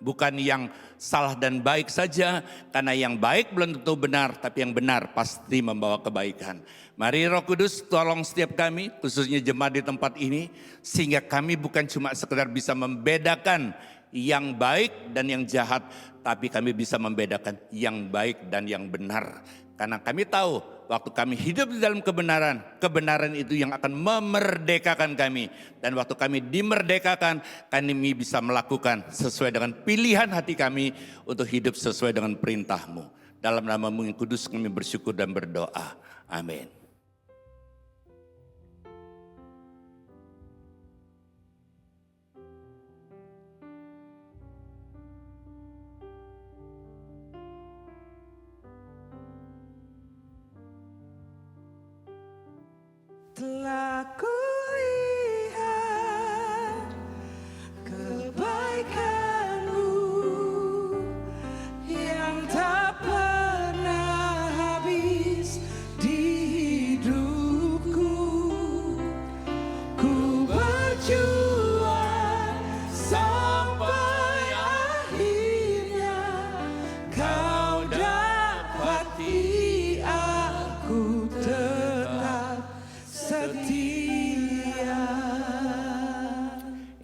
bukan yang salah dan baik saja, karena yang baik belum tentu benar, tapi yang benar pasti membawa kebaikan. Mari Roh Kudus tolong setiap kami, khususnya jemaat di tempat ini, sehingga kami bukan cuma sekedar bisa membedakan yang baik dan yang jahat, tapi kami bisa membedakan yang baik dan yang benar. Karena kami tahu waktu kami hidup di dalam kebenaran, kebenaran itu yang akan memerdekakan kami. Dan waktu kami dimerdekakan, kami bisa melakukan sesuai dengan pilihan hati kami untuk hidup sesuai dengan perintah-Mu. Dalam nama-Mu yang kudus kami bersyukur dan berdoa. Amin.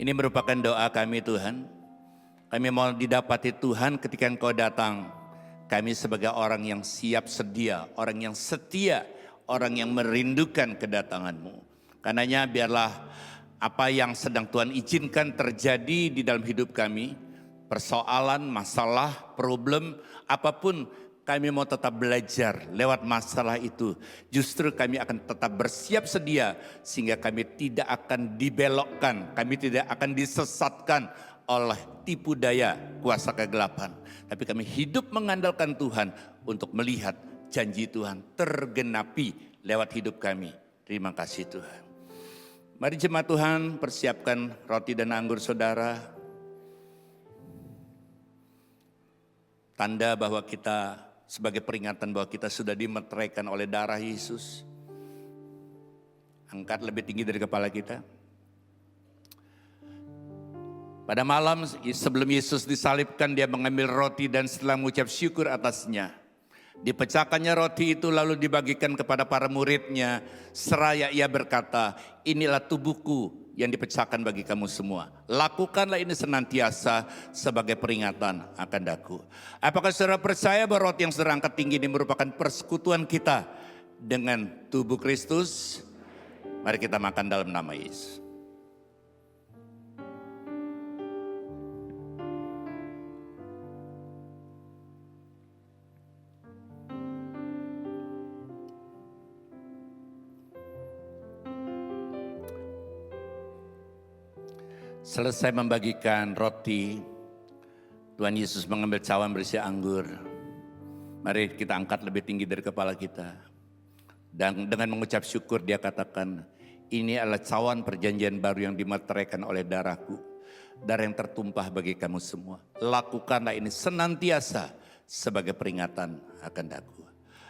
Ini merupakan doa kami Tuhan. Kami mau didapati Tuhan ketika Engkau datang. Kami sebagai orang yang siap sedia, orang yang setia, orang yang merindukan kedatangan-Mu. Karenanya biarlah apa yang sedang Tuhan izinkan terjadi di dalam hidup kami, persoalan, masalah, problem, apapun, kami mau tetap belajar lewat masalah itu. Justru kami akan tetap bersiap sedia sehingga kami tidak akan dibelokkan, kami tidak akan disesatkan oleh tipu daya kuasa kegelapan. Tapi kami hidup mengandalkan Tuhan untuk melihat janji Tuhan tergenapi lewat hidup kami. Terima kasih Tuhan. Mari jemaat Tuhan persiapkan roti dan anggur saudara. Tanda bahwa kita sebagai peringatan bahwa kita sudah dimeteraikan oleh darah Yesus. Angkat lebih tinggi dari kepala kita. Pada malam sebelum Yesus disalibkan, dia mengambil roti dan setelah mengucap syukur atasnya, dipecahkannya roti itu lalu dibagikan kepada para muridnya. Seraya ia berkata, inilah tubuhku yang dipecahkan bagi kamu semua. Lakukanlah ini senantiasa sebagai peringatan akan daku. Apakah saudara percaya bahwa roti yang saudara angkat tinggi ini merupakan persekutuan kita dengan tubuh Kristus? Mari kita makan dalam nama Yesus. Selesai membagikan roti, Tuhan Yesus mengambil cawan berisi anggur. Mari kita angkat lebih tinggi dari kepala kita. Dan dengan mengucap syukur dia katakan, ini adalah cawan perjanjian baru yang dimeteraikan oleh darahku. Darah yang tertumpah bagi kamu semua. Lakukanlah ini senantiasa sebagai peringatan akan daku.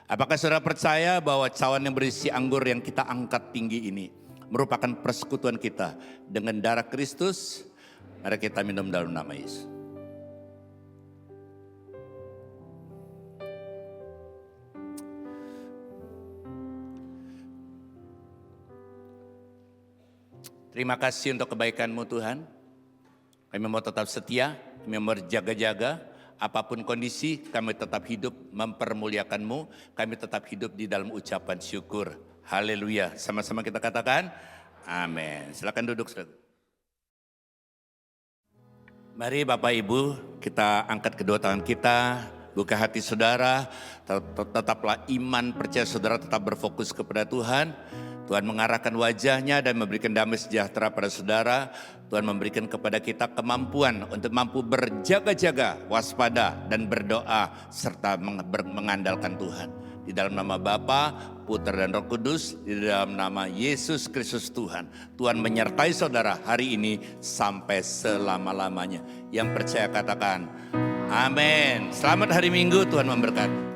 Apakah saudara percaya bahwa cawan yang berisi anggur yang kita angkat tinggi ini merupakan persekutuan kita dengan darah Kristus? Mari kita minum dalam nama Yesus. Terima kasih untuk kebaikan-Mu Tuhan. Kami mau tetap setia, kami mau berjaga-jaga. Apapun kondisi, kami tetap hidup mempermuliakan-Mu. Kami tetap hidup di dalam ucapan syukur. Haleluya. Sama-sama kita katakan, amin. Silakan duduk, saudara. Mari Bapak Ibu, kita angkat kedua tangan kita, buka hati saudara. Tetaplah iman, percaya saudara tetap berfokus kepada Tuhan. Tuhan mengarahkan wajahnya dan memberikan damai sejahtera pada saudara. Tuhan memberikan kepada kita kemampuan untuk mampu berjaga-jaga, waspada dan berdoa serta mengandalkan Tuhan. Di dalam nama Bapa, Putra dan Roh Kudus, di dalam nama Yesus Kristus Tuhan. Tuhan menyertai saudara hari ini sampai selama-lamanya. Yang percaya katakan, amin. Selamat hari Minggu, Tuhan memberkati.